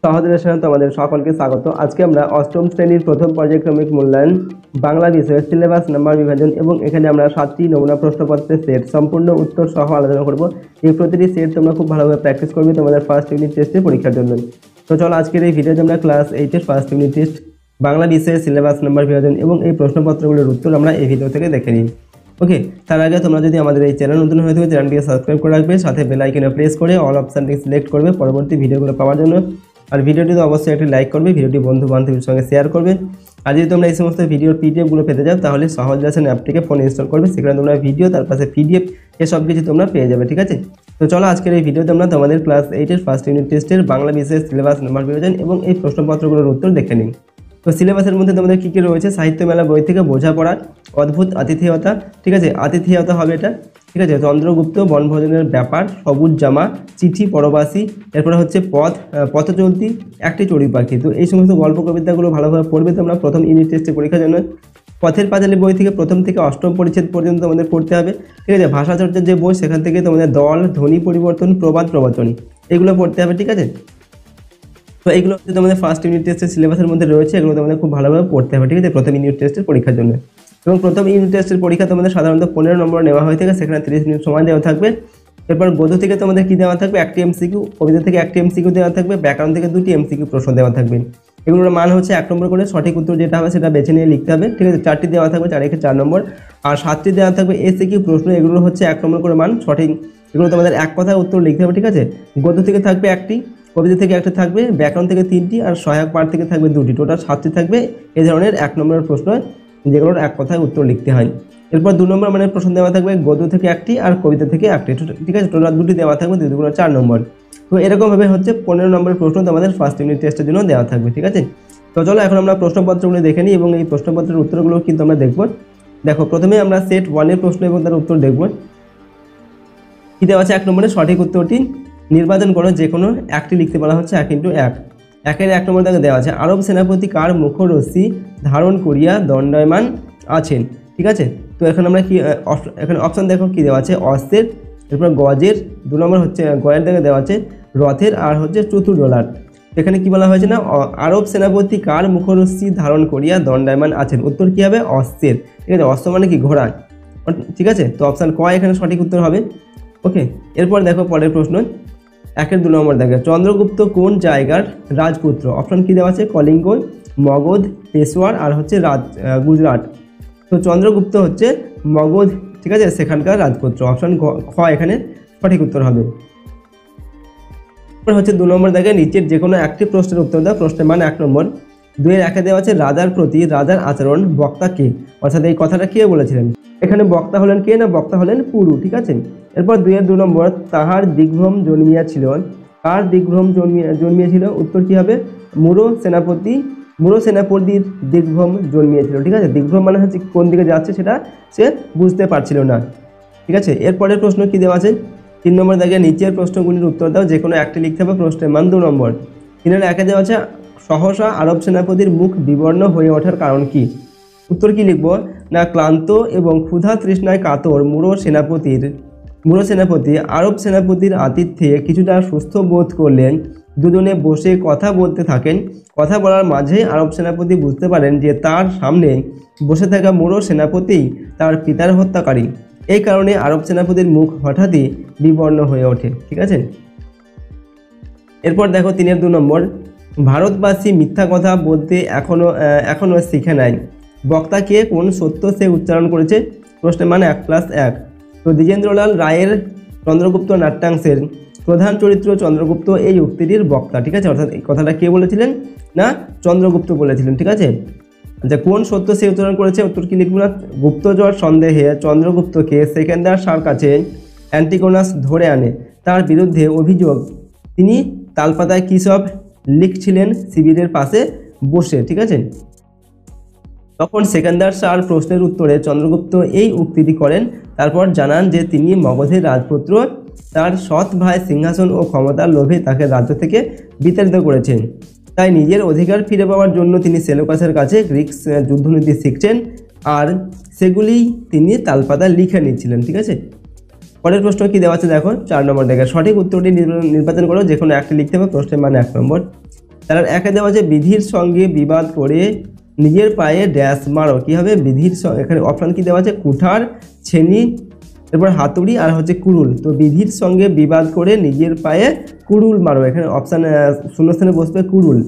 সহজ তোমাদের সকলকে স্বাগত। আজকে আমরা অষ্টম শ্রেণীর প্রথম পর্যায়ক্রমিক মূল্যায়ন বাংলা বিষয়ের সিলেবাস নাম্বার বিভাজন এবং এখানে আমরা 7টি নমুনা প্রশ্নপত্রের সেট সম্পূর্ণ উত্তর সহ আলোচনা করব। এই প্রতিটি সেট তোমরা খুব ভালোভাবে প্র্যাকটিস করবে তোমাদের ফার্স্ট ইউনিট টেস্টের পরীক্ষার জন্য। তো চলো আজকের এই ভিডিওতে আমরা ক্লাস 8-এর ফার্স্ট ইউনিট টেস্ট বাংলা বিষয়ের সিলেবাস নাম্বার বিভাজন এবং এই প্রশ্নপত্রগুলোর উত্তর আমরা এই ভিডিও থেকে দেখে নিই। ওকে, তার আগে তোমরা যদি আমাদের এই চ্যানেল নতুন হয়ে থাকে চ্যানেলটিকে সাবস্ক্রাইব করে রাখবে, সাথে বেল আইকনে প্রেস করে অল অপশনটি সিলেক্ট করবে পরবর্তী ভিডিওগুলো পাওয়ার জন্য। আর ভিডিওটিতে অবশ্যই একটি লাইক করবে, ভিডিওটি বন্ধু বান্ধবীর সঙ্গে শেয়ার করবে। আর যদি তোমরা এই সমস্ত ভিডিওর পিডিএফগুলো পেতে যাও তাহলে সহজ লেসন অ্যাপটিকে ফোনে ইনস্টল করবে, সেখানে তোমরা ভিডিও তার পাশে পিডিএফ এসব কিছু তোমরা পেয়ে যাবে। ঠিক আছে, তো চলো আজকের এই ভিডিওতে আমরা তোমাদের ক্লাস 8-এর ফার্স্ট ইউনিট টেস্টের বাংলা বিষয়ের সিলেবাস নাম্বার বিভাজন এবং এই প্রশ্নপত্রগুলোর উত্তর দেখে নিই। তো সিলেবাসের মধ্যে তোমাদের কী কী রয়েছে? সাহিত্য মেলা বই থেকে বোঝাপড়া, অদ্ভুত আতিথেয়তা, ঠিক আছে, আতিথেয়তা হবে এটা, ঠিক আছে, চন্দ্রগুপ্ত, বনভোজনের ব্যাপার, সবুজ জামা, চিঠি, পরবাসী, এরপরে হচ্ছে পথচলতি, একটি চড়ুই পাখি। তো এই সমস্ত গল্প কবিতাগুলো ভালোভাবে পড়বে তোমরা প্রথম ইউনিট টেস্টে পরীক্ষার জন্য। পথের পাঁচালী বই থেকে প্রথম থেকে অষ্টম পরিচ্ছেদ পর্যন্ত তোমাদের পড়তে হবে, ঠিক আছে। ভাষাচর্চার যে বই সেখান থেকে তোমাদের দল, ধ্বনি পরিবর্তন, প্রবাদ, প্রবচনী এগুলো পড়তে হবে, ঠিক আছে। তো এইগুলো হচ্ছে তোমাদের ফার্স্ট ইউনিট টেস্টের সিলেবাসের মধ্যে রয়েছে, এগুলো তোমাদের খুব ভালোভাবে পড়তে হবে, ঠিক আছে, প্রথম ইউনিট টেস্টের পরীক্ষার জন্য। এবং প্রথম ইউনিট টেস্টের পরীক্ষা তোমাদের সাধারণত 15 নম্বর নেওয়া হয়ে থাকে, সেখানে 30 মিনিট সময় দেওয়া থাকবে। এরপর গদ্য থেকে তোমাদের কী দেওয়া থাকবে? একটি এমসিকিউ, কবিতা থেকে একটি এমসিকিউ দেওয়া থাকবে, ব্যাকরণ থেকে 2টি এমসিকিউ প্রশ্ন দেওয়া থাকবে। এগুলোর মান হচ্ছে 1 নম্বর করে, সঠিক উত্তর যেটা হবে সেটা বেছে নিয়ে লিখতে হবে, ঠিক আছে। 4টি দেওয়া থাকবে, 4 4 নম্বর, আর 7টি দেওয়া থাকবে এসিকিউ প্রশ্ন, এগুলো হচ্ছে 1 নম্বর করে মান, সঠিক এগুলো তোমাদের এক কথায় উত্তর লিখতে হবে, ঠিক আছে। গদ্য থেকে থাকবে 1টি, কবিতা থেকে 1টি থাকবে, ব্যাকরণ থেকে 3টি, আর সহায়ক পাঠ থেকে থাকবে 2টি, টোটাল 7টি থাকবে এই ধরনের 1 নম্বরের প্রশ্ন, যেগুলোর এক কথায় উত্তর লিখতে হয়। এরপর 2 নম্বর মানে প্রশ্ন দেওয়া থাকবে, গদ্য থেকে 1টি আর কবিতা থেকে 1টি, ঠিক আছে, টোটাল 2টি দেওয়া থাকবে, 2 2 4 নম্বর। তো এরকমভাবে হচ্ছে 15 নম্বরের প্রশ্ন তোমাদের ফার্স্ট ইউনিট টেস্টের জন্য দেওয়া থাকবে, ঠিক আছে। তো চলো এখন আমরা প্রশ্নপত্রগুলো দেখে নিই এবং এই প্রশ্নপত্রের উত্তরগুলো কিন্তু আমরা দেখব। দেখো, প্রথমে আমরা সেট 1-এর প্রশ্ন এবং তার উত্তর দেখব। কী দেওয়া আছে? 1 নম্বরে সঠিক উত্তরটি নির্বাচন করো, যে কোনো একটি লিখতে বলা হচ্ছে 1 × 1। 1-এর 1 নম্বর তাকে দেওয়া আছে, আরব সেনাপতি কার মুখরশ্মি ধারণ করিয়া দণ্ডায়মান আছেন, ঠিক আছে। তো এখন আমরা কি এখানে অপশান দেখো কী দেওয়া আছে? অস্ত্রের, এরপর গজের, 2 নম্বর হচ্ছে গয়ের দাগে দেওয়া আছে রথের, আর হচ্ছে চতুর্দোলার। এখানে কি বলা হয়েছে না, আরব সেনাপতি কার মুখরশ্মি ধারণ করিয়া দণ্ডায়মান আছেন, উত্তর কী হবে? অস্ত্রের, ঠিক আছে। অস্ত্র মানে কি? ঘোড়া, ঠিক আছে। তো অপশান ক এখানে সঠিক উত্তর হবে। ওকে, এরপর দেখো পরের প্রশ্ন, 1-এর 2 নম্বর দেখে, চন্দ্রগুপ্ত কোন জায়গার রাজপুত্র? অপশন কি দেওয়া আছে? কলিঙ্গ, মগধ, পেশোয়ার, আর হচ্ছে গুজরাট। তো চন্দ্রগুপ্ত হচ্ছে মগধ, ঠিক আছে, সেখানকার রাজপুত্র। অপশন খ এখানে সঠিক উত্তর হবে। এরপর হচ্ছে 2 নম্বর দেখে, নিচের যে কোনো একটি প্রশ্নের উত্তর দাও। প্রশ্নের মান 1 নম্বর। 2-এর 1-এ দেওয়া আছে রাজার প্রতি রাজার আচরণ, বক্তা কে? অর্থাৎ এই কথাটা কে বলেছিলেন? এখানে বক্তা হলেন কে? না, বক্তা হলেন পুরু, ঠিক আছে। এরপর 2-এর 2 নম্বর, তাহার দিগ্ভ্রম জন্মিয়াছিল, কার দিগ্ভ্রম জন্মিয়েছিল? উত্তর কী হবে? মুরো সেনাপতির দিগ্ভ্রম জন্মিয়েছিল, ঠিক আছে। দিগ্ভ্রম মানে হচ্ছে কোন দিকে যাচ্ছে সেটা সে বুঝতে পারছিল না, ঠিক আছে। এরপরের প্রশ্ন কি দেওয়া আছে? 3 নম্বর দেখে, নিচের প্রশ্নগুলির উত্তর দাও, যে কোনো একটি লিখতে হবে। প্রশ্নের মান 2 নম্বর। 3-এর 1-এ দেওয়া আছে সহসা আরব সেনাপতির মুখ বিবর্ণ হয়ে ওঠার কারণ কি? উত্তর কি লিখব? না, ক্লান্ত এবং ক্ষুধা তৃষ্ণায় কাতর মুরো সেনাপতি আরব সেনাপতির আতিথ্যে কিছুটা সুস্থ বোধ করলেন। দুজনে বসে কথা বলতে থাকেন। কথা বলার মাঝে আরব সেনাপতি বুঝতে পারেন যে তার সামনে বসে থাকা মুরো সেনাপতি তার পিতার হত্যাকারী। এই কারণে আরব সেনাপতির মুখ হঠাৎই বিবর্ণ হয়ে ওঠে, ঠিক আছে। এরপর দেখো 3-এর 2 নম্বর, ভারতবাসী মিথ্যা কথা বলতে এখনো শিখে নাই, বক্তা কে? কোন সত্য সে উচ্চারণ করেছে? প্রশ্নের মান 1+1। তো দ্বিজেন্দ্রলাল রায়ের চন্দ্রগুপ্ত নাট্যাংশের প্রধান চরিত্র চন্দ্রগুপ্ত এই উক্তিটির বক্তা, ঠিক আছে। অর্থাৎ এই কথাটা কে বলেছিলেন? না, চন্দ্রগুপ্ত বলেছিলেন, ঠিক আছে। আচ্ছা, কোন সত্য সে উচ্চারণ করেছে? উত্তর কি লিখব? না, গুপ্তচর সন্দেহে চন্দ্রগুপ্তকে সেকেন্দার শাহর কাছে অ্যান্টিগোনাস ধরে আনে, তার বিরুদ্ধে অভিযোগ তিনি তালপাতায় কী সব লিখছিলেন শিবিরের পাশে বসে, ঠিক আছে। তখন সেকেন্দার শাহর প্রশ্নের উত্তরে চন্দ্রগুপ্ত এই উক্তিটি করেন, তারপর জানান যে তিনি মগধের রাজপুত্র, তার সৎ ভাই সিংহাসন ও ক্ষমতার লোভে তাকে রাজ্য থেকে বিতাড়িত করেছেন। তাই নিজের অধিকার ফিরে পাওয়ার জন্য তিনি সেলুকাসের কাছে গ্রিক যুদ্ধনীতি শিখছেন, আর সেগুলি তিনি তালপাতায় লিখে নিচ্ছিলেন, ঠিক আছে। পরের প্রশ্ন কি দেওয়া আছে দেখো, 4 নম্বর দেখে, সঠিক উত্তরটি নির্বাচন করো, যে কোনো একটি লিখতে হবে। প্রশ্নের মান 1 নম্বর। তার একে দেওয়া আছে বিধির সঙ্গে বিবাদ করে নিজের পায়ে ড্যাশ মারো। কি হবে বিধির এখানে অপশান কি দেওয়া আছে কুঠার, ছেনি, এরপর হাতুড়ি আর হচ্ছে কুড়ুল। তো বিধির সঙ্গে বিবাদ করে নিজের পায়ে কুড়ুল মারো, এখানে অপশান শূন্যস্থানে বসবে কুড়ুল।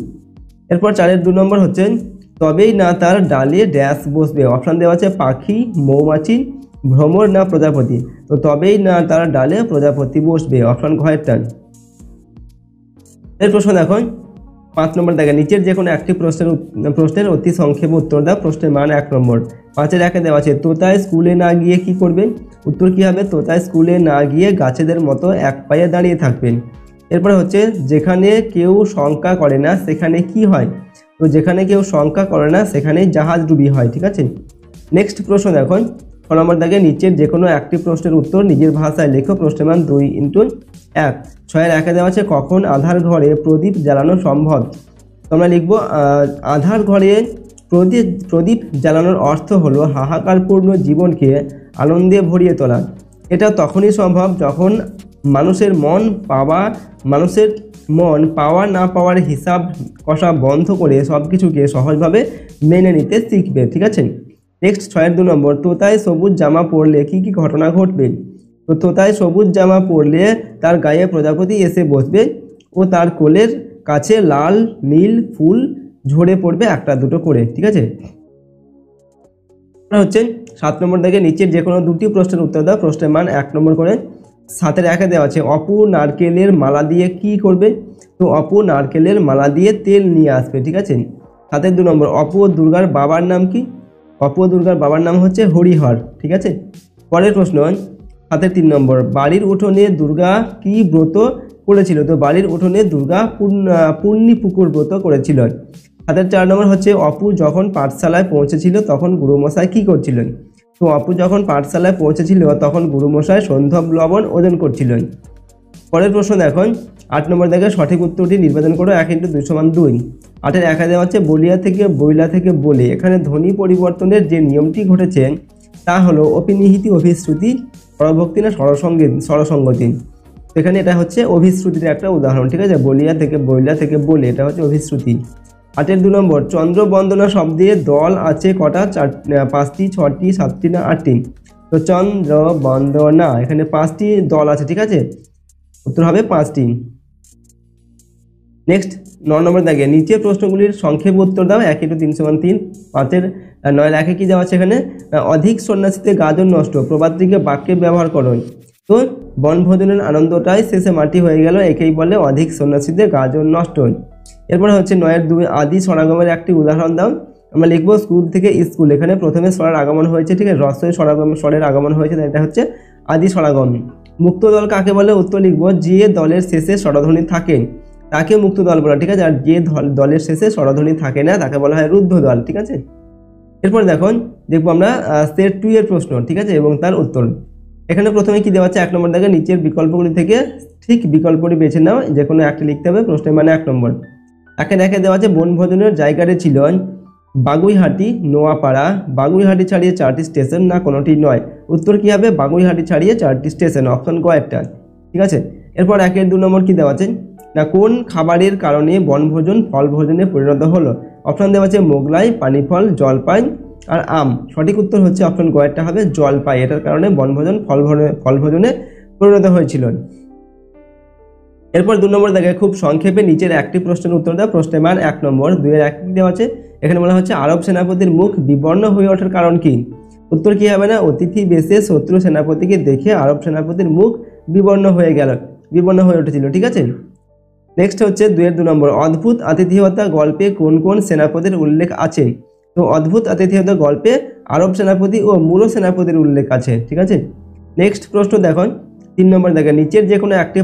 এরপর 4 2 নম্বর হচ্ছে তবেই না তার ডালে ড্যাশ বসবে। অপশান দেওয়া আছে পাখি, মৌমাছি, ভ্রমর না প্রজাপতি। তো তবেই না তার ডালে প্রজাপতি বসবে, অপশান ঘয়েরটা। এর প্রশ্ন দেখো 5 নম্বর দেখে নিচের যে কোনো একটি প্রশ্নের অতি সংক্ষেপে উত্তর দাও। প্রশ্নের মান 1 নম্বর। 5-এর 1-এ দেওয়া আছে তোতায় স্কুলে না গিয়ে কি করবেন। উত্তর কি হবে তোতায় স্কুলে না গিয়ে গাছেদের মতো এক পায়ে দাঁড়িয়ে থাকবেন। এরপরে হচ্ছে যেখানে কেউ শঙ্কা করে না সেখানে কি হয়। তো যেখানে কেউ শঙ্কা করে না সেখানেই জাহাজ ডুবি হয়। ঠিক আছে। নেক্সট প্রশ্ন দেখো 6 নম্বর দাগে নিচের যে কোনো একটি প্রশ্নের উত্তর নিজের ভাষায় লেখো। প্রশ্নের মান 2x1। 6-এর 1-এ দেওয়া আছে কখন আধার ঘরে প্রদীপ জ্বালানো সম্ভব। তোমরা লিখবো আধার ঘরে প্রদীপ জ্বালানোর অর্থ হলো হাহাকারপূর্ণ জীবনকে আনন্দে ভরিয়ে তোলা। এটা তখনই সম্ভব যখন মানুষের মন পাওয়া না পাওয়ার হিসাব কষা বন্ধ করে সব কিছুকে সহজভাবে মেনে নিতে শিখবে। ঠিক আছে। নেক্সট 6-এর 2 নম্বর তোতায় সবুজ জামা পরলে কি কি ঘটনা ঘটবে। তো তোতায় সবুজ জামা পরলে তার গায়ে প্রজাপতি এসে বসবে ও তার কোলের কাছে লাল নীল ফুল ঝরে পড়বে একটা দুটো করে। ঠিক আছে। হচ্ছে 7 নম্বর থেকে নিচের যে কোনো দুটি প্রশ্নের উত্তর দাও। প্রশ্নের মান 1 নম্বর করে। 7-এর 1-এ দেওয়া আছে অপু নারকেলের মালা দিয়ে কি করবে। তো অপু নারকেলের মালা দিয়ে তেল নিয়ে আসবে। ঠিক আছে। 7-এর 2 নম্বর অপু ও দুর্গার বাবার নাম কি। অপু ও দুর্গার বাবার নাম হচ্ছে হরিহর। ঠিক আছে। পরের প্রশ্ন 7-এর 3 নম্বর বাড়ির উঠোনে দুর্গা কি ব্রত করেছিল। তো বাড়ির উঠোনে দুর্গা পূর্ণি পুকুর ব্রত করেছিল। 7-এর 4 নম্বর হচ্ছে অপু যখন পাঠশালায় পৌঁছেছিল তখন গুরুমশাই কি করছিলেন। তো অপু যখন পাঠশালায় পৌঁছেছিল তখন গুরুমশাই সন্ধব লবণ ওজন করছিলেন। পরের প্রশ্ন দেখুন 8 নম্বর দেখে সঠিক উত্তরটি নির্বাচন করো। 1 × 2 = 2। 8-এর 1-এ দেওয়া হচ্ছে বলিয়া থেকে বইলা থেকে বলে। এখানে ধ্বনি পরিবর্তনের যে নিয়মটি ঘটেছে তা হলো অপিনিহিতি অভিশ্রুতি পরভক্তি না স্বরসঙ্গতি। এখানে এটা হচ্ছে অভিশ্রুতির একটা উদাহরণ। ঠিক আছে। বলিয়া থেকে বইলা থেকে বলে এটা হচ্ছে অভিশ্রুতি। 8-এর 2 নম্বর চন্দ্র বন্দনা শব্দে দল আছে কটা। 5টি 6টি 7টি না 8টি। তো চন্দ্র বন্দনা এখানে 5টি দল আছে। ঠিক আছে। উত্তর হবে 5টি। নেক্সট 9 নম্বর দাগে নিচের প্রশ্নগুলির সংক্ষেপ উত্তর দাও। 1 × 3 = 3। 5-এর 9-এর 1-এ কি দেওয়া আছে এখানে অধিক সন্ন্যাসীতে গাজন নষ্ট প্রবাদটিকে বাক্যে ব্যবহার করো। তো বনভোজনের আনন্দটাই শেষে মাটি হয়ে গেল একেই বলে অধিক সন্ন্যাসীতে গাজন নষ্ট। এরপরে হচ্ছে 9-এর 2 আদি স্বরাগমের একটি উদাহরণ দাও। আমরা লিখবো স্কুল থেকে স্কুল। এখানে প্রথমে স্বরের আগমন হয়েছে। ঠিক আছে। রস্বই স্বরের আগমন হয়েছে, এটা হচ্ছে আদি স্বরাগম। মুক্ত দল কাকে বলে। উত্তর লিখবো যে দলের শেষে স্বরধ্বনি থাকে তাকে মুক্ত দল বলা। ঠিক আছে। আর যে দলের শেষে স্বরধ্বনি থাকে না তাকে বলা হয় রুদ্ধ দল। ঠিক আছে। এরপর দেখবো আমরা সেট 2 এর প্রশ্ন। ঠিক আছে, এবং তার উত্তর। এখানে প্রথমে কি দেওয়া আছে 1 নম্বর দেখে নিচের বিকল্পগুলি থেকে ঠিক বিকল্পটি বেছে নাও, যে কোনো একটি লিখতে হবে। প্রশ্নের মানে 1 নম্বর। 1-এর 1-এ দেওয়া আছে বনভোজনের জায়গাটি ছিল বাগুইহাটি, নোয়াপাড়া। বাগুইহাটি ছাড়িয়ে 4টি স্টেশন না কোনোটি নয়। উত্তর কি হবে বাগুইহাটি ছাড়িয়ে 4টি স্টেশন, অপশন গ একটা। ঠিক আছে। এরপর 1-এর 2 নম্বর কি দেওয়া আছে না কোন খাবারের কারণে বনভোজন ফল ভোজনে পরিণত হলো। অপশন দেওয়া আছে মোগলাই, পানিফল, জলপাই আর আম। সঠিক উত্তর হচ্ছে অপশন গ একটা হবে জলপাই। এটার কারণে বনভোজন ফল ভোজনে পরিণত হয়েছিল। এরপর 2 নম্বর দেখে খুব সংক্ষেপে নিচের একটি প্রশ্নের উত্তর দাও। প্রশ্নের মান 1 নম্বর। 2-এর 1 দেওয়া আছে এখানে বলা হচ্ছে আরব সেনাপতির মুখ বিবর্ণ হয়ে ওঠার কারণ কি। উত্তর কি হবে না অতিথি বেশে শত্রু সেনাপতিকে দেখে আরব সেনাপতির মুখ বিবর্ণ হয়ে উঠেছিল। ঠিক আছে। নেক্সট হচ্ছে 2-এর 2 নম্বর অদ্ভুত আতিথেয়তা গল্পে কোন কোন সেনাপতির উল্লেখ আছে। তো অদ্ভুত আতিথেয়তা গল্পে আরব সেনাপতি ও মূল সেনাপতির উল্লেখ আছে। ঠিক আছে। নেক্সট প্রশ্ন দেখুন 3 নম্বর দেখে নিচের যে কোনো একটি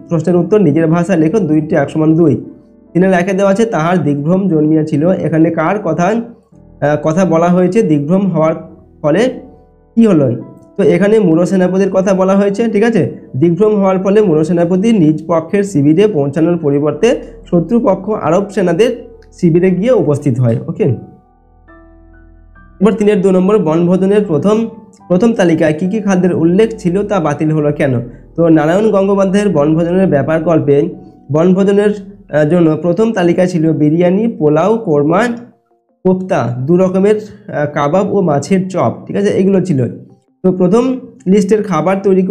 প্রশ্নের উত্তর নিজের ভাষায় লেখো। 2টি 1 = 2। 3-এর 1-এ দেওয়া আছে তাহার দিগ্ভ্রম জন্মিয়াছিল। এখানে কার কথা বলা হয়েছে দিগ্ভ্রম হওয়ার ফলে কি হলো। তো এখানে মূল সেনাপতির কথা বলা হয়েছে। ঠিক আছে। দিগ্ভ্রম হওয়ার ফলে মূল সেনাপতি নিজ পক্ষের শিবিরে পৌঁছানোর পরিবর্তে শত্রুপক্ষ আরব সেনাদের শিবিরে গিয়ে উপস্থিত হয়। ওকে। এবার 3-এর 2 নম্বর বনভোজনের প্রথম তালিকায় কি কি খাদ্যের উল্লেখ ছিল তা বাতিল হলো কেন। তো নারায়ণ গঙ্গোপাধ্যায়ের বনভোজনের ব্যাপার গল্পে বনভোজনের জন্য প্রথম তালিকায় ছিল বিরিয়ানি, পোলাও, কোরমা, কোপ্তা, 2 রকমের কাবাব ও মাছের চপ, ঠিক আছে, এগুলো ছিল। তো প্রথম লিস্টের খাবার তৈরি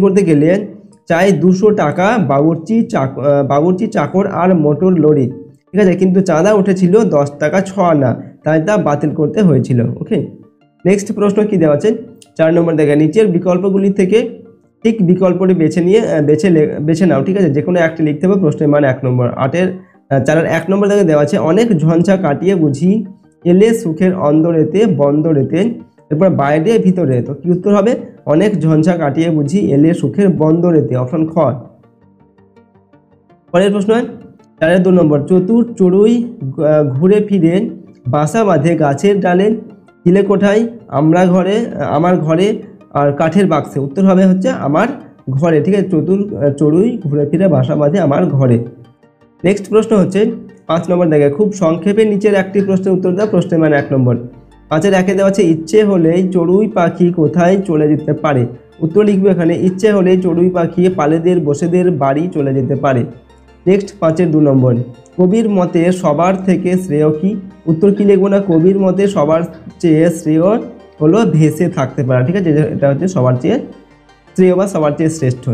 করতে গেলে চাই 200 টাকা বাবুর্চি, চাকর আর মোটর লরি, ঠিক আছে, কিন্তু চাঁদা উঠেছিল 10 টাকা 6 আনা, তাই তা বাতিল করতে হয়েছিল। ওকে, নেক্সট প্রশ্ন কি দেওয়া আছে? 4 নম্বর দেখে নিচের বিকল্পগুলি থেকে ঠিক বিকল্পটি বেছে নাও, ঠিক আছে, যে কোনো একটি লিখতে হবে। প্রশ্নের মান 1 নম্বর। 4-এর 1 নম্বর দেখে দেওয়া আছে অনেক ঝঞ্ঝা কাটিয়ে বুঝি এলে সুখের অন্দরেতে বন্দরেতে, এরপর বাইরে ভিতরে, তো কি উত্তর হবে? অনেক ঝঞ্ঝা কাটিয়ে বুঝি এলে সুখের বন্দরেতে, অপশন খ। পরের প্রশ্ন 4-এর 2 নম্বর, চতুর চড়ুই ঘুরে ফিরে বাসা বাঁধে গাছের ডালে, চিলে কোঠায়, আমার ঘরে আর কাঠের বাক্সে, উত্তর হবে হচ্ছে আমার ঘরে, ঠিক আছে, চতুর চড়ুই ঘুরে ফিরে বাসা বাঁধে আমার ঘরে। নেক্সট প্রশ্ন হচ্ছে 5 নম্বর দেখে খুব সংক্ষেপে নিচের একটি প্রশ্নের উত্তর দাও। প্রশ্নের মান 1 নম্বর। 5-এর 1-এ দেওয়া আছে ইচ্ছে হলেই চড়ুই পাখি কোথায় চলে যেতে পারে, উত্তর লিখবে এখানে ইচ্ছে হলেই চড়ুই পাখি পালেদের বসেদের বাড়ি চলে যেতে পারে। নেক্সট 5-এর 2 নম্বর, কবির মতে সবার থেকে শ্রেয় কি, উত্তর কি লিখবো না? কবির মতে সবার চেয়ে শ্রেয় হলো ভেসে থাকতে পারা, ঠিক আছে, এটা হচ্ছে সবার চেয়ে শ্রেয় বা সবার চেয়ে শ্রেষ্ঠ।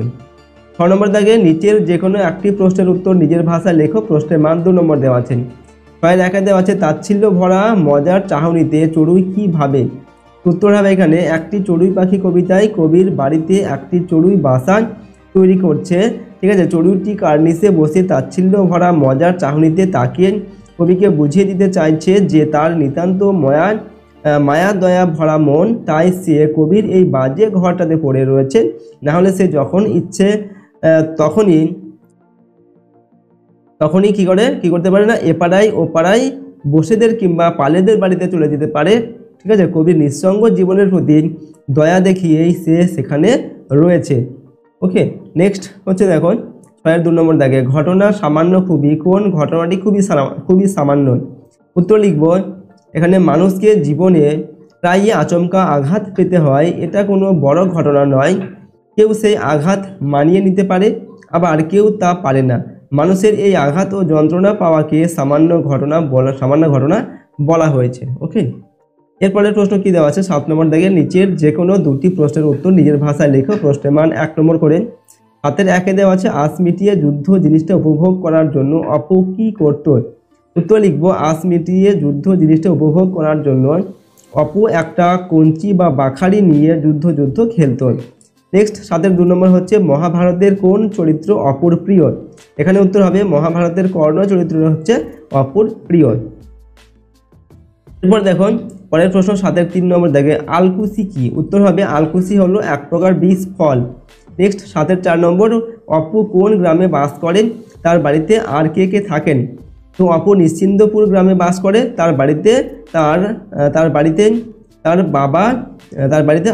6 নম্বর দাগে নিচের যে কোনো একটি প্রশ্নের উত্তর নিজের ভাষায় লেখো। প্রশ্নের মান 2 নম্বর দেওয়া আছে। 6-এর 1-এ দেওয়া আছে তাচ্ছিল্য ভরা মজার চাহনিতে চড়ুই কি ভাবে, উত্তর হবে এখানে একটি চড়ুই পাখি কবিতায় কবির বাড়িতে একটি চড়ুই বাসা তৈরি করছে, ঠিক আছে, চড়ুইটি কার্নিসে বসে তাচ্ছিল্য ভরা মজার চাহনিতে তাকিয়ে কবিকে বুঝিয়ে দিতে চাইছে যে তার নিতান্ত মায়া দয়া ভরা মন, তাই সে কবির এই বাজে ঘরটাতে পড়ে রয়েছে, না হলে সে যখন ইচ্ছে তখনই কি করতে পারে না, এপাড়ায় ওপাড়ায় বসেদের কিংবা পালেদের বাড়িতে চলে যেতে পারে, ঠিক আছে, কবির নিঃসঙ্গ জীবনের প্রতি দয়া দেখিয়েই সে সেখানে রয়েছে। ওকে, নেক্সট হচ্ছে দেখো 6-এর 2 নম্বর দাগে ঘটনা সামান্য খুবই, কোন ঘটনাটি খুবই সামান্য, উত্তর লিখব এখানে মানুষকে জীবনে প্রায়ই আচমকা আঘাত পেতে হয়, এটা কোনো বড় ঘটনা নয়, কেউ সেই আঘাত মানিয়ে নিতে পারে আবার কেউ তা পারে না, মানুষের এই আঘাত ও যন্ত্রণা পাওয়াকে সামান্য ঘটনা বলা হয়েছে। ওকে, এরপরের প্রশ্ন কি দেওয়া আছে? 7 নম্বর দাগে নিচের যে কোনো 2টি প্রশ্নের উত্তর নিজের ভাষায় লেখো। প্রশ্নের মান 1 নম্বর করে। 7-এর 1-এ দেওয়া আছে আঁশ মিটিয়ে যুদ্ধ জিনিসটা উপভোগ করার জন্য অপু কি করত, উত্তর লিখব আঁশ মিটিয়ে যুদ্ধ জিনিসটা উপভোগ করার জন্য অপু একটা কঞ্চি বা বাখারি নিয়ে যুদ্ধ খেলত। নেক্সট 7-এর 2 নম্বর হচ্ছে মহাভারতের কোন চরিত্র অপুর প্রিয়, এখানে উত্তর হবে মহাভারতের কর্ণ চরিত্র হচ্ছে অপুর প্রিয়। এরপর দেখো পরের প্রশ্ন 7-এর 3 নম্বর দেখে আলকুশি কি, উত্তর হবে আলকুশি হলো এক প্রকার বীজ ফল। নেক্সট 7-এর 4 নম্বর অপু কোন গ্রামে বাস করেন, তার বাড়িতে আর কে থাকেন, তো অপু নিশ্চিন্দপুর গ্রামে বাস করে, তার বাড়িতে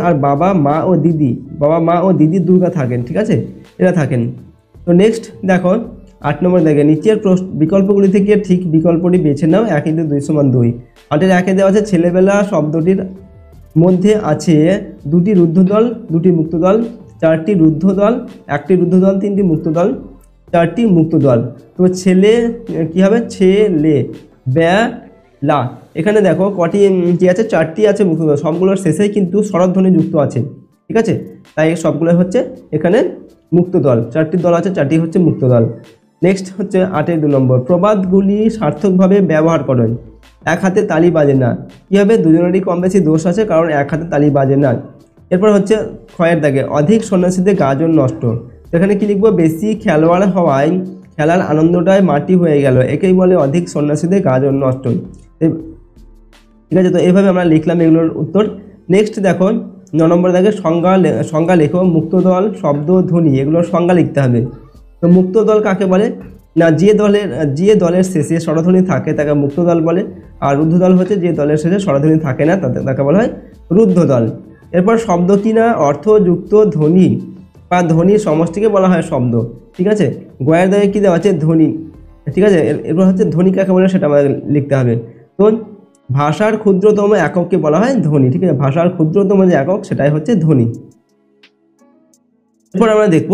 আর বাবা মা ও দিদি দুর্গা থাকেন, ঠিক আছে, এরা থাকেন। তো নেক্সট দেখো 8 নম্বর দেখে নিচের বিকল্পগুলি থেকে ঠিক বিকল্পটি বেছে নাও। 1 × 2 = 2। 8-এর 1-এ দেওয়া আছে ছেলেবেলা শব্দটির মধ্যে আছে 2টি রুদ্ধ দল, 2টি মুক্ত দল, 4টি রুদ্ধ দল, 1টি রুদ্ধ দল, 3টি মুক্ত দল, 4টি মুক্ত দল। তো ছেলে কি হবে? ছেলে বেলা। এখানে দেখো কটি কি আছে? 4টি আছে মুক্ত দল, সবগুলোর শেষেই কিন্তু স্বরধ্বনি যুক্ত আছে, ঠিক আছে, তাই সবগুলো হচ্ছে এখানে মুক্ত দল। 4টি দল আছে, 4টি হচ্ছে মুক্ত দল। নেক্সট হচ্ছে 8-এর 2 নম্বর প্রবাদগুলি সার্থকভাবে ব্যবহার করেন। এক হাতে তালি বাজে না, কি হবে? দুজনেরই কম বেশি দোষ আছে, কারণ এক হাতে তালি বাজে না। এরপর হচ্ছে 6-এর দাগে অধিক সন্ন্যাসীদের গাজন নষ্ট, এখানে কি লিখবো? বেশি খেলোয়াড় হওয়ায় খেলার আনন্দটাই মাটি হয়ে গেল, একেই বলে অধিক সন্ন্যাসীদের গাজন নষ্ট, ঠিক আছে। তো এইভাবে আমরা লিখলাম এগুলোর উত্তর। নেক্সট দেখো 9 নম্বর দাগে সংজ্ঞা লেখো। মুক্ত দল, শব্দ, ধ্বনি, এগুলোর সংজ্ঞা লিখতে হবে। তো মুক্ত দল কাকে বলে না? যে দলের শেষে স্বরধ্বনি থাকে তাকে মুক্ত দল বলে, আর রুদ্ধ দল হচ্ছে যে দলের শেষে স্বরধ্বনি থাকে না তাকে বলা হয় রুদ্ধ দল। এরপর শব্দ কিনা অর্থযুক্ত ধ্বনি বা ধ্বনির সমষ্টিকে বলা হয় শব্দ, ঠিক আছে। গয়ের দাগে কী দেওয়া আছে? ধ্বনি, ঠিক আছে। এরপর হচ্ছে ধ্বনি কাকে বলে সেটা আমাদের লিখতে হবে। তো ভাষার ক্ষুদ্রতম একককে বলা হয় ধ্বনি, ঠিক আছে, ভাষার ক্ষুদ্রতম যে একক সেটাই হচ্ছে ধ্বনি। এরপর আমরা দেখব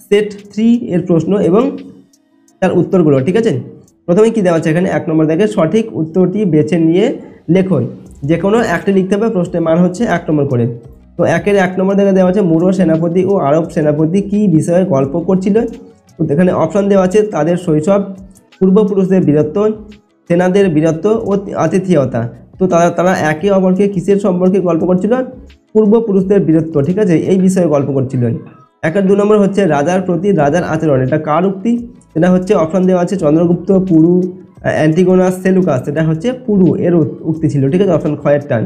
সেট 3 এর প্রশ্ন এবং তার উত্তরগুলো, ঠিক আছে। প্রথমে কি দেওয়া আছে এখানে 1 নম্বর দেখে সঠিক উত্তরটি বেছে নিয়ে লেখুন, যে কোনো একটি লিখতে হবে, প্রশ্নের মান হচ্ছে 1 নম্বর করে। তো 1 নম্বর দেখে দেওয়া আছে মুরো সেনাপতি ও আরব সেনাপতি কি বিষয়ে গল্প করছিল। তো এখানে অপশন দেওয়া আছে তাদের শৈশব, পূর্বপুরুষদের বীরত্ব, সেনাদের বীরত্ব ও আতিথেয়তা। তো তারা একে অপরকে কিসের সম্পর্কে গল্প করছিল? পূর্বপুরুষদের বীরত্ব, ঠিক আছে, এই বিষয়ে গল্প করছিল। 2 নম্বর হচ্ছে রাজার প্রতি রাজার আচরণ, এটা কার উক্তি? এটা হচ্ছে অপশন দেওয়া আছে চন্দ্রগুপ্ত, পুরু, অ্যান্টিগোনাস, সেলুকাস, এটা হচ্ছে পুরু এর উক্তি ছিল, ঠিক আছে, অপশন খয়ের টান।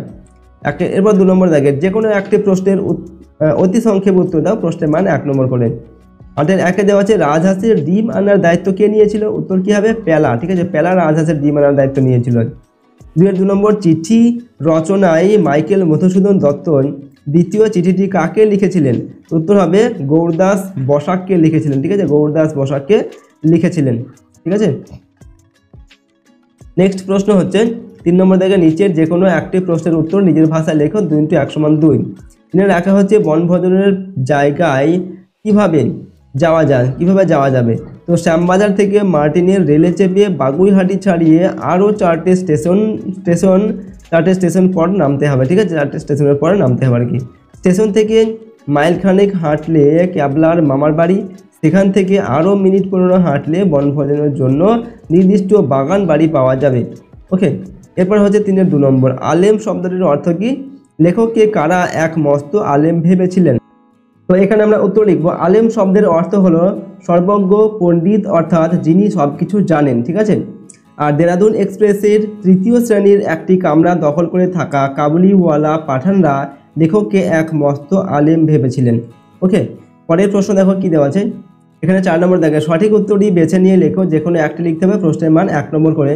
এরপর 2 নম্বর দেখে যে কোনো একটি প্রশ্নের অতি সংক্ষেপ উত্তর দাও, প্রশ্নের মান 1 নম্বর করে। 8 দেওয়া আছে রাজহাঁসের ডিম আনার দায়িত্ব কে নিয়েছিল? উত্তর কি হবে? প্যালা, ঠিক আছে, প্যালা রাজহাঁসের ডিম আনার দায়িত্ব নিয়েছিল। 2 নম্বর চিঠি রচনায় মাইকেল মধুসূদন দত্ত দ্বিতীয় চিঠিটি কাকে লিখেছিলেন? উত্তর হবে গৌরদাস বসাককে লিখেছিলেন, ঠিক আছে, গৌরদাস বসাককে লিখেছিলেন, ঠিক আছে। নেক্সট প্রশ্ন হচ্ছে 3 নম্বর দেখে নিচের যে কোনো একটি প্রশ্নের উত্তর নিজের ভাষায় লেখো, 2 × 1 = 2। এখানে রাখা হচ্ছে বনভোজনের জায়গায় কিভাবে যাওয়া যাবে। তো শ্যামবাজার থেকে মার্টিনের রেলে চেপে বাগুইহাটি ছাড়িয়ে আরও 4টে স্টেশন পর নামতে হবে, ঠিক আছে, 4টে স্টেশনের পরে নামতে হবে আর কি। স্টেশন থেকে মাইলখানেক হাঁটলে ক্যাবলার মামার বাড়ি, সেখান থেকে আরও মিনিট 15 হাঁটলে বনভোজনের জন্য নির্দিষ্ট বাগান বাড়ি পাওয়া যাবে। ওকে, এরপর হচ্ছে 3-2 নম্বর আলেম শব্দটির অর্থ কি? লেখককে কারা এক মস্ত আলেম ভেবেছিলেন? তো এখানে আমরা উত্তর লিখব আলেম শব্দের অর্থ হলো সর্বজ্ঞ, পণ্ডিত, অর্থাৎ যিনি সব কিছু জানেন, ঠিক আছে। আর দেরাদুন এক্সপ্রেসের 3য় শ্রেণীর একটি কামরা দখল করে থাকা কাবুলিওয়ালা পাঠানরা লেখককে এক মস্ত আলেম ভেবেছিলেন। ওকে, পরের প্রশ্ন দেখো কি দেওয়া আছে এখানে। 4 নম্বর দেখে সঠিক উত্তরটি বেছে নিয়ে লেখো, যে কোনো একটি লিখতে হবে, প্রশ্নের মান 1 নম্বর করে।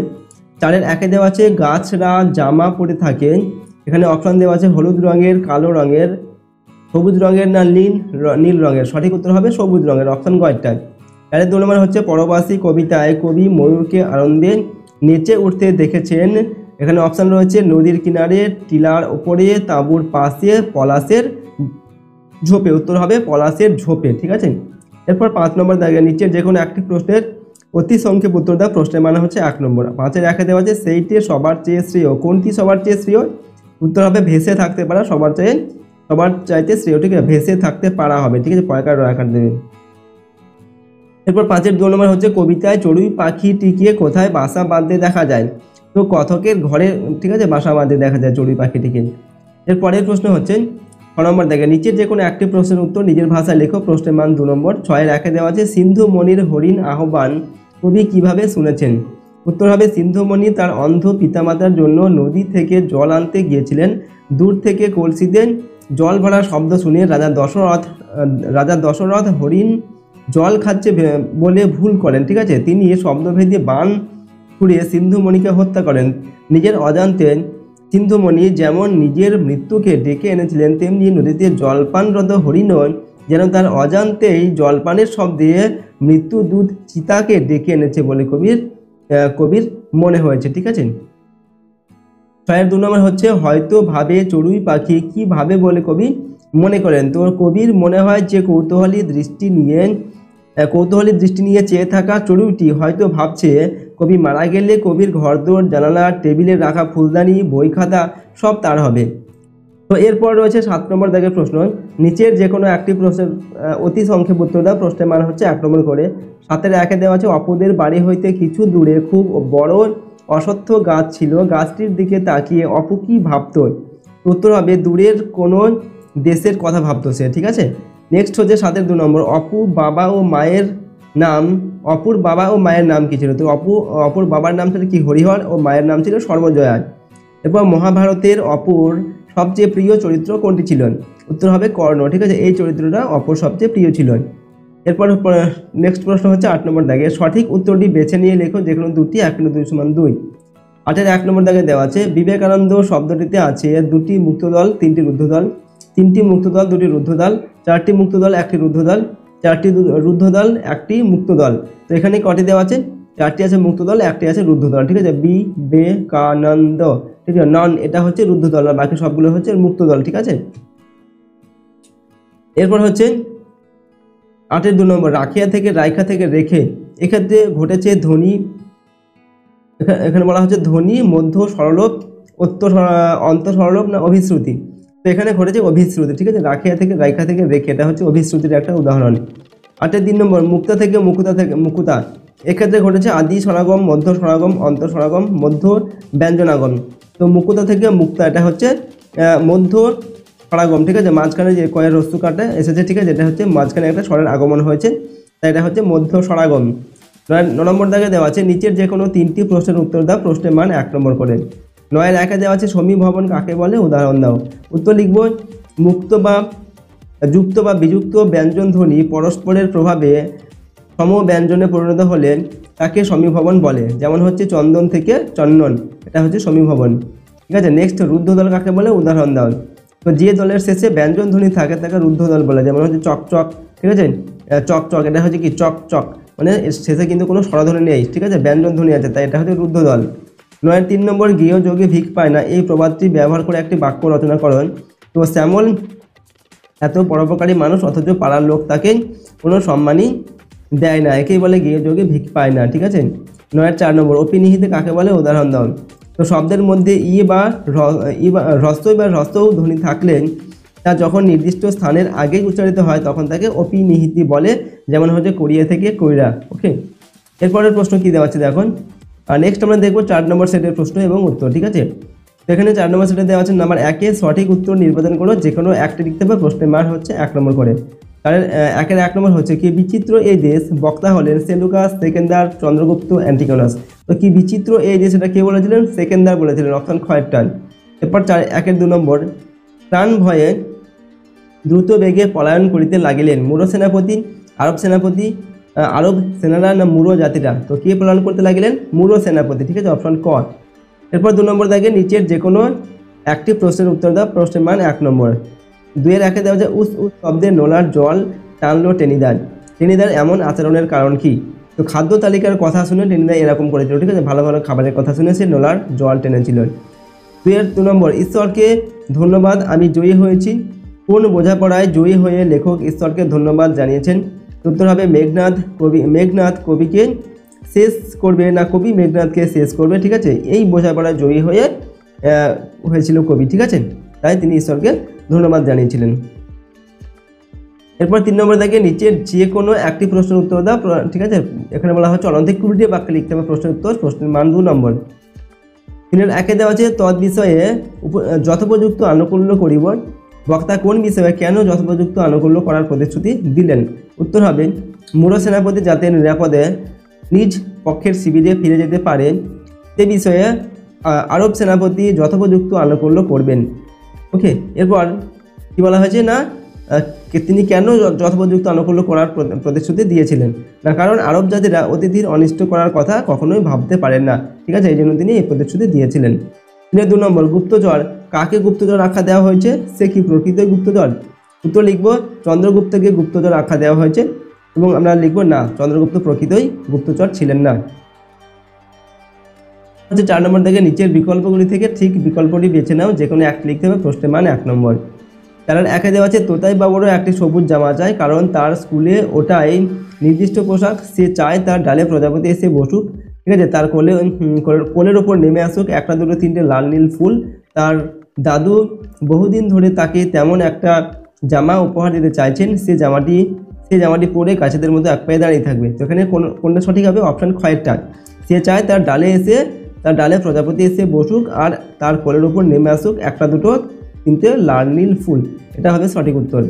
4-1 দেওয়া আছে গাছরা জামা পরে থাকে, এখানে অপশন দেওয়া আছে হলুদ রঙের, কালো রঙের, সবুজ রঙের না নীল রঙের। সঠিক উত্তর হবে সবুজ রঙের, অপশন গয়টায়। 2 নম্বর হচ্ছে পরবাসী কবিতায় কবি ময়ূরকে আনন্দে নেচে উঠতে দেখেছেন, এখানে অপশন রয়েছে নদীর কিনারে, টিলার ওপরে, তাঁবুর পাশে, পলাশের ঝোপে। উত্তর হবে পলাশের ঝোপে, ঠিক আছে। এরপর 5 নম্বর দেখে নিচের যে কোনো একটি প্রশ্নের অতি সংক্ষেপ উত্তর দাও, প্রশ্নের মানে হচ্ছে 1 নম্বর। 5-1 দেওয়া আছে সেইটি সবার চেয়ে শ্রেয়, কোনটি সবার চেয়ে শ্রেয়? উত্তর হবে ভেসে থাকতে পারা সবার চাইতে শ্রেয়, ঠিক আছে, ভেসে থাকতে পারা হবে, ঠিক আছে, পয়কার রয়াকার দেবে। এরপর 5-2 নম্বর হচ্ছে কবিতায় চড়ুই পাখিটিকে কোথায় বাসা বাঁধতে দেখা যায়? তো কথকের ঘরে, ঠিক আছে, বাসা বাঁধতে দেখা যায় চড়ুই পাখিটিকে। এর পরের প্রশ্ন হচ্ছে 6 নম্বর দেখে নিচের যে কোনো একটি প্রশ্নের উত্তর নিজের ভাষায় লেখো, প্রশ্নের মান 2 নম্বর। 6-1 দেওয়া আছে সিন্ধু মণির হরিণ আহ্বান কবি কিভাবে শুনেছেন? উত্তর হবে সিন্ধুমণি তার অন্ধ পিতামাতার জন্য নদী থেকে জল আনতে গিয়েছিলেন, দূর থেকে কলসিতে জল ভরা শব্দ শুনে রাজা দশরথ হরিণ জল খাচ্ছে বলে ভুল করেন, ঠিক আছে, তিনি শব্দভেদী বাণ ছুড়িয়ে সিন্ধুমণিকে হত্যা করেন। নিজের অজান্তে সিন্ধুমণি যেমন নিজের মৃত্যুকে ডেকে এনেছিলেন, তেমনি নদীতে জলপানরত হরিণও যেন তার অজান্তেই জলপানের শব্দে মৃত্যুদূত চিতাকে ডেকে এনেছে বলে কবির মনে হয়েছে, ঠিক আছে। 6-2 নম্বর হচ্ছে হয়তো ভাবে চড়ুই পাখি কি ভাবে বলে কবি মনে করেন? তো কবির মনে হয় যে কৌতূহলী দৃষ্টি নিয়ে চেয়ে থাকা চড়ুইটি হয়তো ভাবছে কবি মারা গেলে কবির ঘরদোর, জানালা, টেবিলে রাখা ফুলদানি, বই খাতা সব তার হবে। তো এরপর রয়েছে 7 নম্বর দাগের প্রশ্ন, নিচের যে কোনো একটি প্রশ্নের অতি সংক্ষেপ উত্তর দাও, প্রশ্নের মান হচ্ছে 1 নম্বর করে। 7-1 দেওয়া আছে অপুদের বাড়ি হইতে কিছু দূরে খুব বড় অশ্বত্থ গাছ ছিল, গাছটির দিকে তাকিয়ে অপু কি ভাবত? উত্তর হবে দূরের কোনো দেশের কথা ভাবতো সে, ঠিক আছে। নেক্সট হচ্ছে 7-2 নম্বর অপুর বাবা ও মায়ের নাম কি ছিল? তো অপুর বাবার নাম ছিল কি? হরিহর, ও মায়ের নাম ছিল সর্বজয়া। এরপর মহাভারতের অপুর সবচেয়ে প্রিয় চরিত্র কোনটি ছিল? উত্তর হবে কর্ণ, ঠিক আছে, এই চরিত্রটা অপুর সবচেয়ে প্রিয় ছিল। এরপর নেক্সট প্রশ্ন হচ্ছে 8 নম্বর দাগে সঠিক উত্তরটি বেছে নিয়ে লেখো, যে কোনো দুটি 1-2 = 2। 8-1 নম্বর দাগে দেওয়া আছে বিবেকানন্দ শব্দটিতে আছে 2টি মুক্ত দল, 3টি রুদ্ধ দল, 3টি মুক্ত দল, 2টি রুদ্ধ দল, 4টি মুক্ত দল, 1টি রুদ্ধ দল, 4টি রুদ্ধ দল, 1টি মুক্ত দল। তো এখানে কটি দেওয়া আছে? 4টি আছে মুক্ত দল, 1টি আছে রুদ্ধ দল, ঠিক আছে, বিবেকানন্দ, ঠিক আছে, নন এটা হচ্ছে রুদ্ধ দল আর বাকি সবগুলো হচ্ছে মুক্ত দল, ঠিক আছে। এরপর হচ্ছে 8-2 নম্বর রাখিয়া থেকে রাইখা থেকে রেখে এক্ষেত্রে ঘটেছে ধ্বনি, এখানে বলা হচ্ছে ধ্বনি, মধ্য স্বরলোপ, অন্ত স্বরলোপ না অভিশ্রুতি। তো এখানে ঘটেছে অভিশ্রুতি, ঠিক আছে, রাইখা থেকে রেখে, এটা হচ্ছে অভিশ্রুতির একটা উদাহরণ। 3 নম্বর মুক্তা থেকে মুকুতা, এক্ষেত্রে ঘটেছে আদি স্বরাগম, মধ্য স্বরাগম, অন্ত স্বরাগম, মধ্য ব্যঞ্জনাগম। তো মুকুতা থেকে মুক্তা, এটা হচ্ছে মধ্য স্বরাগম, ঠিক আছে, মাঝখানে যে কয়ের রস্তু কাটা এসেছে, ঠিক আছে, এটা হচ্ছে মাঝখানে একটা স্বরের আগমন হয়েছে, তাই এটা হচ্ছে মধ্য স্বরাগম। 9 নম্বর দাগে দেওয়া আছে নিচের যে কোনো 3টি প্রশ্নের উত্তর দাও, প্রশ্নের মান 1 নম্বর করে। 9-1 দেওয়া আছে সমীভবন কাকে বলে, উদাহরণ দাও। উত্তর লিখব মুক্ত বা যুক্ত বা বিযুক্ত ব্যঞ্জন ধ্বনি পরস্পরের প্রভাবে সমব্যঞ্জনে পরিণত হলে তাকে সমীভবন বলে, যেমন হচ্ছে চন্দন থেকে চন্দন, এটা হচ্ছে সমীভবন, ঠিক আছে। নেক্সট রুদ্ধদল কাকে বলে, উদাহরণ দাও। তো যে দলের শেষে ব্যঞ্জন ধ্বনি থাকে তাকে রুদ্ধদল বলে, যেমন হচ্ছে চকচক, ঠিক আছে, চকচক, এটা হচ্ছে কি চকচক, মানে শেষে কিন্তু কোনো স্বরধ্বনি নেই, ঠিক আছে, ব্যঞ্জন ধ্বনি আছে, তাই এটা হচ্ছে রুদ্ধদল। 9-3 নম্বর গৃহযোগে ভিক পায় না, এই প্রবাদটি ব্যবহার করে একটি বাক্য রচনা করুন। তো শ্যামল এত পরোপকারী মানুষ অথচ পাড়ার লোক তাকে কোনো সম্মানই দেয় না, একেই বলে গৃহযোগে ভিক পায় না, ঠিক আছে। 9-4 নম্বর অপিনিহিতে কাকে বলে, উদাহরণ দাও। তো শব্দের মধ্যে ই বা হ্রস্বই বা হ্রস্বও ধ্বনি থাকলে তা যখন নির্দিষ্ট স্থানের আগে উচ্চারিত হয় তখন তাকে অপিনিহিতি বলে, যেমন হচ্ছে কোরিয়া থেকে কইরা। ওকে, এরপরের প্রশ্ন কি দেওয়া আছে দেখুন। আর নেক্সট আমরা দেখবো 4 নম্বর সেটের প্রশ্ন এবং উত্তর, ঠিক আছে। তো এখানে 4 নম্বর সেটে দেওয়া আছে নাম্বার 1 সঠিক উত্তর নির্বাচন করো, যে কোনো একটি লিখতে হবে, প্রশ্নের মান হচ্ছে 1 নম্বর করে। কারণ 1 নম্বর হচ্ছে কি বিচিত্র এই দেশ, বক্তা হলেন সেলুকাস, সেকেন্দার, চন্দ্রগুপ্ত, অ্যান্টিগোনাস। তো কি বিচিত্র এই দেশ, এটা কে বলেছিলেন, সেকেন্দার বলেছিলেন, অপশন খ এর টান। এরপর 2 নম্বর প্রাণ ভয়ে দ্রুত বেগে পলায়ন করিতে লাগিলেন, মূঢ় সেনাপতি, আরব সেনাপতি, আরব সেনারা না মূঢ় জাতিরা। তো কে পলায়ন করতে লাগিলেন, মূঢ় সেনাপতি, ঠিক আছে, অপশন ক। এরপর 2 নম্বর দাগে নিচের যে কোনো একটি প্রশ্নের উত্তর দাও, প্রশ্নের মান 1 নম্বর। 2-1 দেওয়া যায় উস উস শব্দে নোলার জল টানলো টেনিদার, টেনিদার এমন আচরণের কারণ কি। তো খাদ্য তালিকার কথা শুনে টেনিদা এরকম করেছিল, ঠিক আছে, ভালো ভালো খাবারের কথা শুনে সে নোলার জল টেনেছিল। 2 নম্বর ঈশ্বরকে ধন্যবাদ আমি জয়ী হয়েছি, কোন বোঝাপড়ায় জয়ী হয়ে লেখক ঈশ্বরকে ধন্যবাদ জানিয়েছেন। উত্তর হবে মেঘনাদ কবিকে শেষ করবে না কবি মেঘনাদকে শেষ করবে, ঠিক আছে, এই বোঝাপড়ায় জয়ী হয়েছিল কবি, ঠিক আছে, তাই তিনি ঈশ্বরকে ধন্যবাদ জানিয়েছিলেন। এরপর 3 নম্বর দেখে নিচের যে কোনো একটি প্রশ্নের উত্তর দাও, ঠিক আছে, এখানে বলা হচ্ছে অলন্তিক 20টি বাক্যে লিখতে হবে প্রশ্নের উত্তর, প্রশ্নের মান 2 নম্বর। 3-1 দেওয়া আছে তৎ বিষয়ে যথোপযুক্ত আনুকূল্য করিব, বক্তা কোন বিষয়ে কেন যথোপযুক্ত আনুকূল্য করার প্রতিশ্রুতি দিলেন। উত্তর হবে মূঢ় সেনাপতি যাতে নিরাপদে নিজ পক্ষের শিবিরে ফিরে যেতে পারে সে বিষয়ে আরব সেনাপতি যথোপযুক্ত আনুকূল্য করবেন। ওকে, এরপর কি বলা হয়েছে না তিনি কেন যথোপযুক্ত আনুকূল্য করার প্রতিশ্রুতি দিয়েছিলেন, না কারণ আরব জাতিরা অতিথির অনিষ্ট করার কথা কখনোই ভাবতে পারেন না, ঠিক আছে, এই জন্য তিনি এই প্রতিশ্রুতি দিয়েছিলেন। 2 নম্বর গুপ্তচর কাকে গুপ্তচর আখ্যা দেওয়া হয়েছে, সে কি প্রকৃত গুপ্তচর। উত্তর লিখব চন্দ্রগুপ্তকে গুপ্তচর আখ্যা দেওয়া হয়েছে, এবং আমরা লিখব না চন্দ্রগুপ্ত প্রকৃতই গুপ্তচর ছিলেন না। 4 নম্বর থেকে নিচের বিকল্পগুলি থেকে ঠিক বিকল্পটি বেছে নাও, যে কোনো একটি লিখতে হবে, প্রশ্নের মান 1 নম্বর। 4-1 দেওয়া আছে তোতাই বাবুরও একটি সবুজ জামা চাই, কারণ তার স্কুলে ওটাই নির্দিষ্ট পোশাক, সে চায় তার ডালে প্রজাপতি এসে বসুক, ঠিক আছে, তার কোলের ওপর নেমে আসুক 1, 2, 3 লাল নীল ফুল, তার দাদু বহুদিন ধরে তাকে তেমন একটা জামা উপহার দিতে চাইছেন, সে জামাটি পরে গাছেদের মতো এক পায়ে দাঁড়িয়ে থাকবে। তো এখানে কোনটা সঠিক হবে, অপশন খ এর টান। সে চায় তার ডালে প্রজাপতি এসে বসুক আর তার কোলের ওপর নেমে আসুক 1, 2, 3 লাল নীল ফুল, এটা হবে সঠিক উত্তর।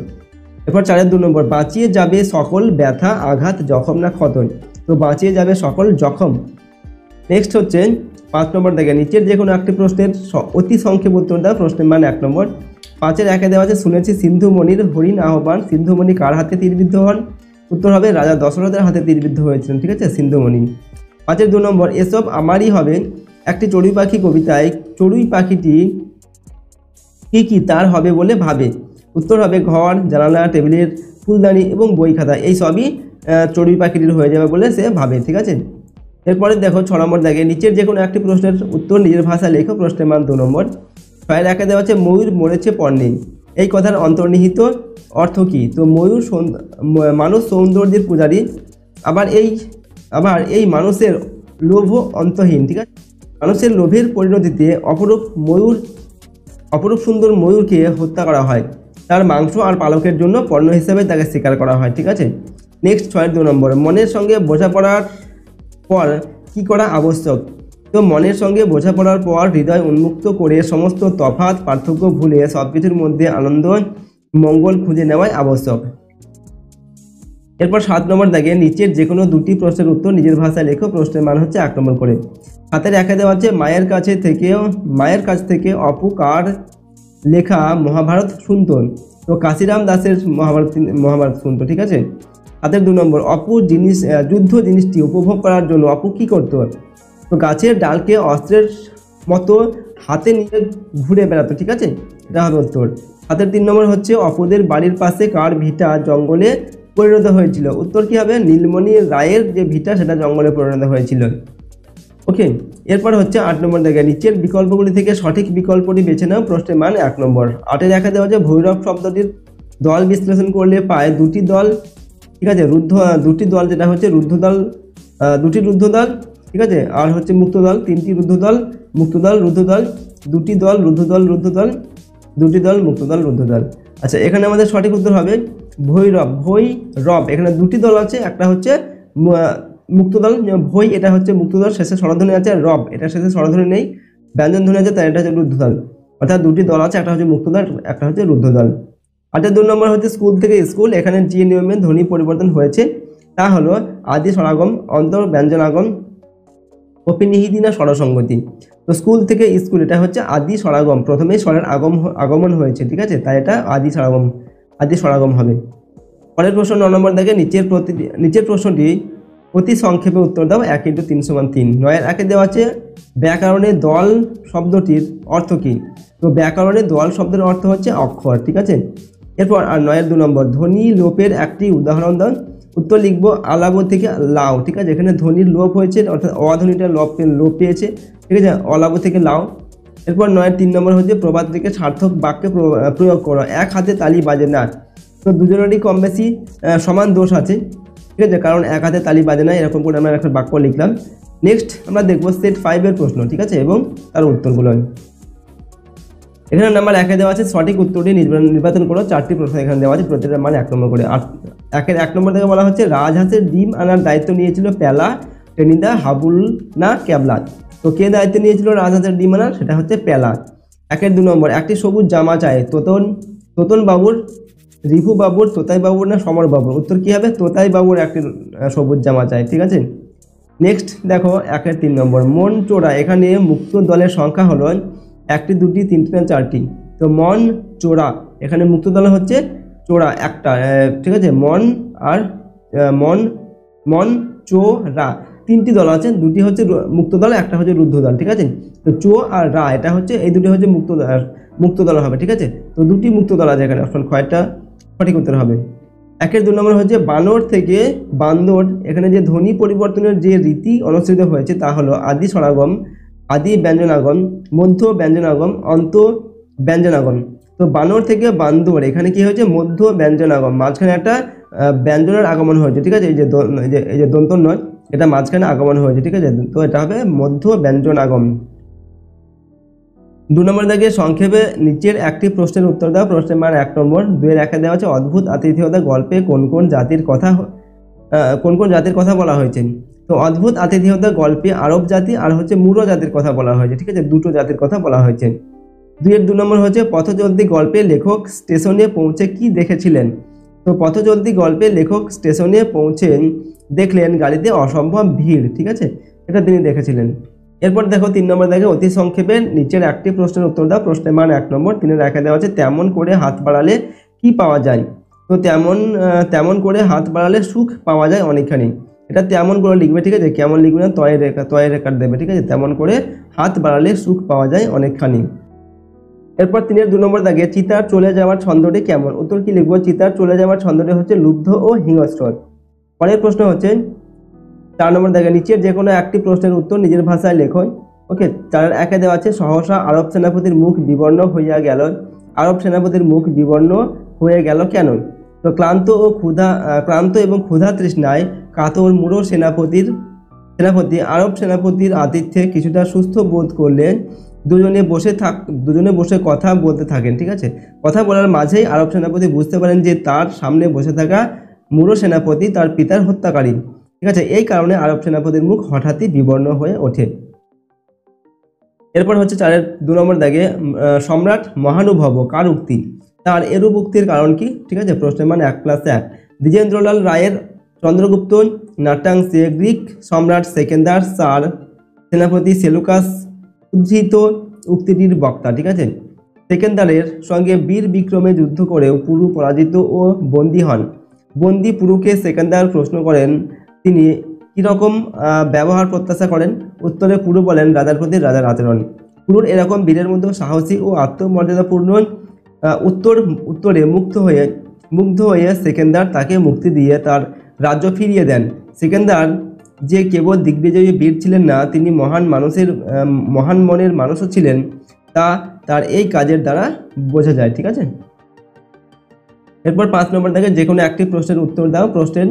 এরপর 4-2 নম্বর বাঁচিয়ে যাবে সকল ব্যথা আঘাত জখম না ক্ষতন। তো বাঁচিয়ে যাবে সকল জখম। নেক্সট হচ্ছে 5 নম্বর থেকে নিচের যে কোনো একটি প্রশ্নের অতি সংক্ষেপ উত্তর দাও, প্রশ্নের মান 1 নম্বর। 5-1 দেওয়া আছে শুনেছি সিন্ধুমণির হরিণ আহ্বান, সিন্ধুমণি কার হাতে তীরবিদ্ধ হন। উত্তর হবে রাজা দশরথের হাতে তীরবিদ্ধ হয়েছিলেন, ঠিক আছে, সিন্ধুমণি। 5-2 নম্বর এসব আমারই হবে, একটি চড়ুই পাখি কবিতায় চড়ুই পাখিটি কি তার হবে বলে ভাবে। উত্তর হবে ঘর, জানালা, টেবিলের ফুলদানি এবং বই খাতা, এই সবই চড়ুই পাখিটির হয়ে যাবে বলে সে ভাবে, ঠিক আছে। এরপরে দেখো 6 নম্বর দেখে নিচের যে কোনো একটি প্রশ্নের উত্তর নিজের ভাষায় লেখো, প্রশ্নের মান 2 নম্বর। 6-1 দেওয়া আছে ময়ূর মরেছে পর নেই, এই কথার অন্তর্নিহিত অর্থ কী। তো ময়ূর মানুষ সৌন্দর্যের পূজারী, আবার এই আবার এই মানুষের লোভ অন্তহীন, ঠিক আছে। মানুষের লোভের পরিণতিতে অপরূপ সুন্দর ময়ূরকে হত্যা করা হয়, তার মাংস আর পালকের জন্য পণ্য হিসেবে তাকে শিকার করা হয়, ঠিক আছে। নেক্সট 6 নম্বর, মনের সঙ্গে বোঝাপড়ার পর কি করা আবশ্যক। তো মনের সঙ্গে বোঝাপড়ার পর হৃদয় উন্মুক্ত করে সমস্ত তফাৎ পার্থক্য ভুলে সবকিছুর মধ্যে আনন্দ মঙ্গল খুঁজে নেওয়াই আবশ্যক। এরপর 7 নম্বর দাগে নিচের যে কোনো দুটি প্রশ্নের উত্তর নিজের ভাষায় লেখো। প্রশ্নের মান হচ্ছে 1 নম্বর করে। হাতের একে দেওয়া আছে মায়ের কাছ থেকে অপু কার লেখা মহাভারত শুনতেন। তো কাশিরাম দাসের মহাভারত শুনতো, ঠিক আছে। হাতের 2 নম্বর, অপু যুদ্ধ জিনিসটি উপভোগ করার জন্য অপু কি করতো। তো গাছের ডালকে অস্ত্রের মতো হাতে নিয়ে ঘুরে বেড়াতো, ঠিক আছে, এটা হবে উত্তর। হাতের 3 নম্বর হচ্ছে অপুদের বাড়ির পাশে কার ভিটা জঙ্গলে পরিণত হয়েছিল। উত্তর কি হবে, নীলমণি রায়ের যে ভিটা সেটা জঙ্গলে পরিণত হয়েছিল। ওকে, এরপর হচ্ছে 8 নম্বর জায়গায় নিচের বিকল্পগুলি থেকে সঠিক বিকল্পটি বেছে নাও। প্রশ্নের মান 1 নম্বর। 8-এ দেখা দেওয়া যে ভৈরব শব্দটির দল বিশ্লেষণ করলে পায় দুটি দল, ঠিক আছে, দুটি দল, যেটা হচ্ছে দুটি রুদ্ধদল, ঠিক আছে, আর হচ্ছে মুক্তদল, 3টি রুদ্ধদল, মুক্তদল, রুদ্ধদল, দুটি দল, রুদ্ধদল, দুটি দল, মুক্তদল, রুদ্ধদল। আচ্ছা, এখানে আমাদের সঠিক উত্তর হবে ভৈরব। এখানে দুটি দল আছে, একটা হচ্ছে মুক্তদল, ভৈ এটা হচ্ছে মুক্তদল, শেষে স্বরধ্বনি আছে, রব এটা শেষে স্বরধ্বনি নেই, ব্যঞ্জন ধ্বনি আছে, তাই এটা হচ্ছে রুদ্ধদল। অর্থাৎ দুটি দল আছে, একটা হচ্ছে মুক্তদল, একটা হচ্ছে রুদ্ধদল। আর 2 নম্বর হচ্ছে স্কুল থেকে স্কুল। এখানে যে নিয়মে ধ্বনি পরিবর্তন হয়েছে তা হলো আদি স্বরাগম, অন্তর ব্যঞ্জনাগম, অপিনিহিতি না স্বরসঙ্গতি। তো স্কুল থেকে স্কুল এটা হচ্ছে আদি স্বরাগম, প্রথমেই স্বরের আগমন হয়েছে, ঠিক আছে, তাই এটা আদি স্বরাগম হবে। পরের প্রশ্ন 9 নম্বর দেখে নিচের প্রশ্নটি অতি সংক্ষেপে উত্তর দাও। 1 × 3 = 3। 9-এর 1-এ দেওয়া আছে ব্যাকরণে দল শব্দটির অর্থ কী। তো ব্যাকরণে দল শব্দের অর্থ হচ্ছে অক্ষর, ঠিক আছে। এরপর আর 9-এর 2 নম্বর, ধ্বনি লোপের একটি উদাহরণ দাও। উত্তর লিখবো আলাব থেকে লাও, ঠিক আছে। এখানে ধ্বনির লোপ হয়েছে, অর্থাৎ অধ্বনিটা লোপ পেয়েছে, ঠিক আছে, অলাব থেকে লাও। এরপর 9-এর 3 নম্বর হচ্ছে প্রবাদ থেকে সার্থক বাক্যে প্রয়োগ করো। এক হাতে তালি বাজে না। তো দুজনেরই কম বেশি সমান দোষ আছে, ঠিক আছে, কারণ এক হাতে তালি বাজে না, এরকম করে আমরা একটা বাক্য লিখলাম। নেক্সট আমরা দেখবো সেট 5-এর প্রশ্ন, ঠিক আছে, এবং তার উত্তরগুলো। এখানে নাম্বার 1-এ দেওয়া আছে সঠিক উত্তরটি নির্বাচন করো। 4টি প্রশ্ন এখানে দেওয়া আছে, প্রত্যেকটার মান 1 নম্বর করে। আর 1-এর 1 নম্বর থেকে বলা হচ্ছে রাজহাঁসের ডিম আনার দায়িত্ব নিয়েছিল প্যালা, টেনিদা, হাবুল না ক্যাবলা। তো কে দায়িত্ব নিয়েছিল রাজহাঁসের ডিম আনার, সেটা হচ্ছে প্যালা। 1-এর 2 নম্বর, একটি সবুজ জামা চাই তোতন বাবুর, রিভু বাবুর, তোতাই বাবুর না সমর বাবুর। উত্তর কি হবে, তোতাই বাবুর একটি সবুজ জামা চাই, ঠিক আছে। নেক্সট দেখো 1-এর 3 নম্বর, মন চোরা। এখানে মুক্ত দলের সংখ্যা হলো 1টি, 2টি, 3টি না 4টি। তো মন চোরা, এখানে মুক্ত দল হচ্ছে চোরা একটা, ঠিক আছে, মন চোরা 3টি দল আছে, 2টি হচ্ছে মুক্ত দল, একটা হচ্ছে রুদ্ধ দল, ঠিক আছে। তো চো আর রা এটা হচ্ছে, এই দুটি হচ্ছে মুক্ত দল হবে, ঠিক আছে। তো 2টি মুক্ত দল আছে এখানে, অপশন খয়টা সঠিক উত্তর হবে। 1-এর 2 নম্বর হচ্ছে বানর থেকে বান্দর। এখানে যে ধ্বনি পরিবর্তনের যে রীতি অনুসৃত হয়েছে তা হলো আদি স্বরাগম, আদি ব্যঞ্জনাগম, মধ্য ব্যঞ্জনাগম, অন্ত ব্যঞ্জনাগম। তো বানর থেকে বান্দর এখানে কি হয়েছে, মধ্য ব্যঞ্জনাগম, মাঝখানে একটা ব্যঞ্জনের আগমন হয়েছে, ঠিক আছে, এই যে দন্ত নয়, এটা মাঝখানে আগমন হয়েছে, ঠিক আছে। তো এটা হবে মধ্য ব্যঞ্জনাগম। 2 নম্বর দাগে সংক্ষেপে নিচের একটি প্রশ্নের উত্তর দাও। প্রশ্নের মান 1 নম্বর। 2-এর 1-এ দেওয়া আছে অদ্ভুত আতিথেয়তা গল্পে কোন কোন জাতির কথা বলা হয়েছে। তো অদ্ভুত আতিথেয়তা গল্পে আরব জাতি আর হচ্ছে মূঢ় জাতির কথা বলা হয়েছে, ঠিক আছে, দুটো জাতির কথা বলা হয়েছে। 2-এর 2 নম্বর হচ্ছে পথচলতি গল্পে লেখক স্টেশনে পৌঁছে কি দেখেছিলেন। তো পথচলতি গল্পে লেখক স্টেশনে পৌঁছে দেখলেন গাড়িতে অসম্ভব ভিড়, ঠিক আছে, এটা তিনি দেখেছিলেন। এরপর দেখো 3 নম্বর দেখে অতি সংক্ষেপে নিচের একটি প্রশ্নের উত্তর দাও। প্রশ্নের মান 1 নম্বর। 3-এর 1-এ দেওয়া আছে তেমন করে হাত বাড়ালে কি পাওয়া যায়। তো তেমন করে হাত বাড়ালে সুখ পাওয়া যায় অনেকখানি। এটা তেমন করে লিখবে, ঠিক আছে, কেমন লিখবে না, তয় রেখার দেবে, ঠিক আছে। তেমন করে হাত বাড়ালে সুখ পাওয়া যায় অনেকখানি। এরপর 3-এর 2 নম্বর দাগে চিতার চলে যাওয়ার ছন্দটি কেমন। উত্তর কি লিখবো, চিতার চলে যাওয়ার ছন্দটি হচ্ছে লুব্ধ ও হিংস্র। পরের প্রশ্ন হচ্ছে 4 নম্বর দাগে নিচের যে কোনো একটি প্রশ্নের উত্তর নিজের ভাষায় লেখো। ওকে, 4-এর 1-এ দেওয়া আছে সহসা আরব সেনাপতির মুখ বিবর্ণ হইয়া গেল। আরব সেনাপতির মুখ বিবর্ণ হয়ে গেল কেন। তো ক্লান্ত এবং ক্ষুধা তৃষ্ণায় কাতর মূঢ় সেনাপতি আরব সেনাপতির আতিথ্যে কিছুটা সুস্থ বোধ করলেন। দুজনে বসে কথা বলতে থাকেন। ঠিক আছে, কথা বলার মাঝেই আরব সেনাপতি বুঝতে পারেন যে তার সামনে বসে থাকা মূঢ় সেনাপতি তার পিতার হত্যাকারী। ঠিক আছে, এই কারণে আরব সেনাপতির মুখ হঠাৎই বিবর্ণ হয়ে ওঠে। এরপর হচ্ছে 4-এর 2 নম্বর দাগে সম্রাট মহানুভব কার উক্তি, তার এরূপ উক্তির কারণ কি? ঠিক আছে, প্রশ্নের মান 1+1। দ্বিজেন্দ্রলাল রায়ের চন্দ্রগুপ্ত নাট্যাংশে গ্রিক সম্রাট সেকেন্দার স্যার সেনাপতি সেলুকাস উদ্ধৃত উক্তিটির বক্তা। ঠিক আছে, সেকেন্দারের সঙ্গে বীর বিক্রমে যুদ্ধ করেও পুরু পরাজিত ও বন্দী হন। বন্দী পুরুকে সেকেন্দার প্রশ্ন করেন তিনি কীরকম ব্যবহার প্রত্যাশা করেন। উত্তরে পুরু বলেন রাজার প্রতি রাজার আচরণ। পুরুর এরকম বীরের মধ্যে সাহসী ও আত্মমর্যাদাপূর্ণ উত্তরে মুগ্ধ হয়ে সেকেন্দার তাকে মুক্তি দিয়ে তার রাজ্য ফিরিয়ে দেন। সেকেন্দার যে কেবল দিগ্বিজয়ী বীর ছিলেন না, তিনি মহান মনের মানুষও ছিলেন, তা তার এই কাজের দ্বারা বোঝা যায়। ঠিক আছে, এরপর 5 নম্বর থেকে যে কোনো একটি প্রশ্নের উত্তর দাও। প্রশ্নের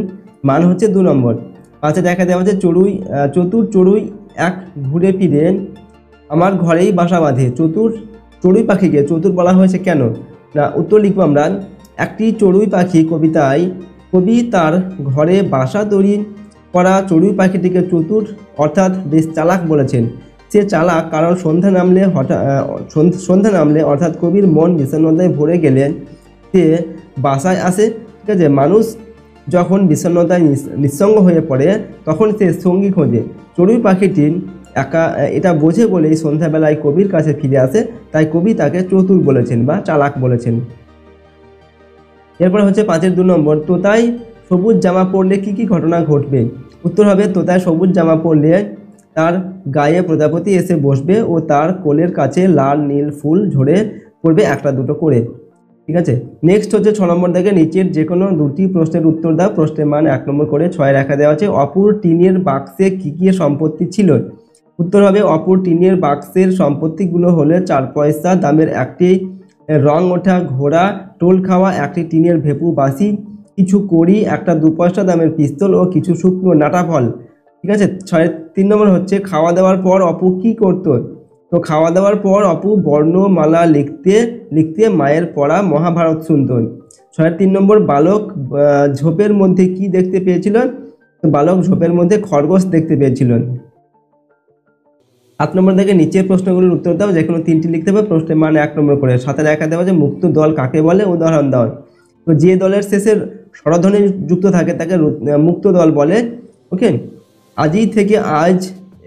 মান হচ্ছে 2 নম্বর। 5-এ দেখা দেওয়া হচ্ছে চতুর চড়ুই এক ঘুরে ফিরে আমার ঘরেই বাসা বাঁধে। চড়ুই পাখিকে চতুর বলা হয়েছে কেন? না, উত্তর লিখব আমরা, একটি চড়ুই পাখি কবিতায় কবি তার ঘরে বাসা তৈরি করা চড়ুই পাখিটিকে চতুর অর্থাৎ বেশ চালাক বলেছেন। সে চালাক কারণ সন্ধ্যা নামলে অর্থাৎ কবির মন বিষণ্ণতায় ভরে গেলে সে বাসায় আসে। ঠিক আছে, মানুষ যখন বিষণ্ণতায় নিঃসঙ্গ হয়ে পড়ে তখন সে সঙ্গী খোঁজে। চড়ুই পাখিটি এটা বোঝে বলেই সন্ধ্যাবেলায় কবির কাছে ফিরে আসে, তাই কবি তাকে চতুর বলেছেন বা চালাক বলেছেন। এরপর হচ্ছে 5-এর 2 নম্বর, তোতায় সবুজ জামা পরলে কি কি ঘটনা ঘটবে? উত্তর হবে তোতায় সবুজ জামা পরলে তার গায়ে প্রজাপতি এসে বসবে ও তার কোলের কাছে লাল নীল ফুল ঝরে পড়বে একটা দুটো করে। ঠিক আছে, নেক্সট হচ্ছে 6 নম্বর থেকে নিচের যে কোনো 2টি প্রশ্নের উত্তর দাও। প্রশ্নের মান 1 নম্বর করে 6 রেখা দেওয়া আছে। অপুর টিনের বাক্সে কি কি সম্পত্তি ছিল? উত্তর হবে অপুর টিনের বাক্সের সম্পত্তিগুলো হলো 4 পয়সা দামের একটি রং ওঠা ঘোড়া, টোল খাওয়া একটি টিনের ভেপু বাসি, কিছু কড়ি, একটা 2 পয়সা দামের পিস্তল ও কিছু শুকনো নাটা ফল। ঠিক আছে, 3 নম্বর হচ্ছে খাওয়া দাওয়ার পর অপু কি করত? তো খাওয়া দাওয়ার পর অপু বর্ণমালা লিখতে মায়ের পড়া মহাভারত শুনত। 3 নম্বর, বালক ঝোপের মধ্যে কি দেখতে পেয়েছিল? তো বালক ঝোপের মধ্যে খরগোশ দেখতে পেয়েছিল। 7 নম্বর থেকে নিচের প্রশ্নগুলোর উত্তর দাও, যে কোনো 3টি লিখতে হবে। প্রশ্নের মান 1 নম্বর করে। 7-এ রেখা দেওয়া আছে মুক্ত দল কাকে বলে, উদাহরণ দাও। তো যে দলের শেষে স্বরধ্বনি যুক্ত থাকে তাকে মুক্ত দল বলে। ওকে, আজই থেকে আজ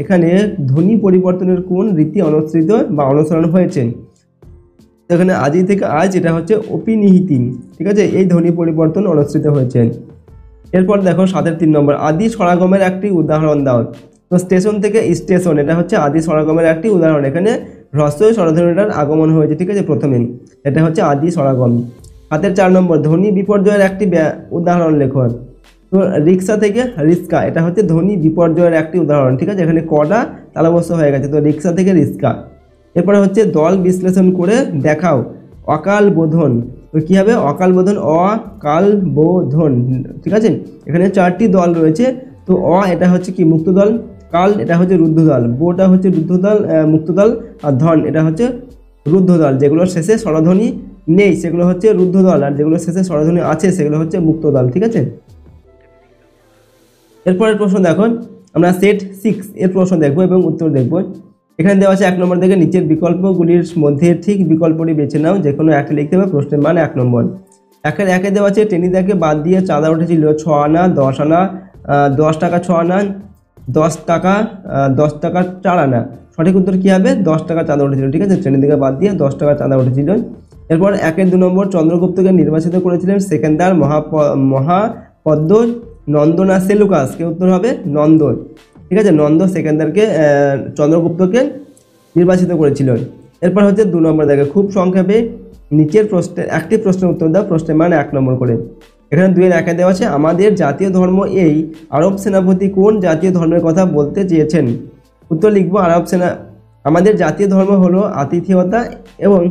এখানে ধ্বনি পরিবর্তনের কোন রীতি অনুসৃত বা অনুসরণ হয়েছে? এখানে আজই থেকে আজ এটা হচ্ছে অপিনিহিতি। ঠিক আছে, এই ধ্বনি পরিবর্তন অনুসৃত হয়েছে। এরপর দেখো 7-এর 3 নম্বর, আদি স্বরাগমের একটি উদাহরণ দাও। তো স্টেশন থেকে স্টেশন, এটা হচ্ছে আদি স্বরাগমের একটি উদাহরণ। এখানে হ্রস্বই স্বরধ্বনিটার আগমন হয়েছে। ঠিক আছে, প্রথমেই এটা হচ্ছে আদি স্বরাগম। 7-এর 4 নম্বর, ধ্বনি বিপর্যয়ের একটি উদাহরণ লেখো। তো রিক্সা থেকে রিস্কা, এটা হচ্ছে ধ্বনি বিপর্যয়ের একটি উদাহরণ। ঠিক আছে, এখানে কটা তালব্যস্ত হয়ে গেছে, তো রিক্সা থেকে রিস্কা। এরপরে হচ্ছে দল বিশ্লেষণ করে দেখাও। অকাল বোধন, তো কী হবে? অকাল বোধন, অকাল বোধন। ঠিক আছে, এখানে 4টি দল রয়েছে। তো এটা হচ্ছে কি মুক্ত দল, কাল এটা হচ্ছে রুদ্ধ দল, বোটা হচ্ছে মুক্ত দল, আর ধন এটা হচ্ছে রুদ্ধ দল। যেগুলোর শেষে স্বরধ্বনি নেই সেগুলো হচ্ছে রুদ্ধ দল, আর যেগুলোর শেষে স্বরধ্বনি আছে সেগুলো হচ্ছে মুক্ত দল। ঠিক আছে, এরপরের প্রশ্ন দেখো, আমরা সেট 6 এর প্রশ্ন দেখব এবং উত্তর দেখব। এখানে দেওয়া আছে 1 নম্বর থেকে নিচের বিকল্পগুলির মধ্যে ঠিক বিকল্পটি বেছে নাও, যে কোনো একটা লিখতে হবে। প্রশ্নের মান 1 নম্বর। 1-এ দেওয়া আছে টেনিদাকে বাদ দিয়ে চাঁদা উঠেছিল 6 আনা, 10 আনা, 10 টাকা 6 আনা, 10 টাকা 4 আনা। সঠিক উত্তর কী হবে? 10 টাকা চাঁদা উঠেছিল। ঠিক আছে, টেনিদাকে বাদ দিয়ে 10 টাকা চাঁদা উঠেছিল। এরপর 1-এর 2 নম্বর, চন্দ্রগুপ্তকে নির্বাচিত করেছিলেন সেকেন্দার, মহাপদ্ম, নন্দ না সেলুকাস? কে উত্তর হবে নন্দ। ঠিক আছে, নন্দ সেকেন্দারকে চন্দ্রগুপ্তকে নির্বাচিত করেছিল। এরপর হচ্ছে 2 নম্বর দেখে খুব সংক্ষেপে নিচের প্রশ্নের একটি প্রশ্নের উত্তর দাও। প্রশ্নের মান 1 নম্বর করে। এখানে 2-এর 1-এ দেওয়া আছে আমাদের জাতীয় ধর্ম, এই আরব সেনাপতি কোন জাতীয় ধর্মের কথা বলতে চেয়েছেন? উত্তর লিখবো আমাদের জাতীয় ধর্ম হলো আতিথেয়তা এবং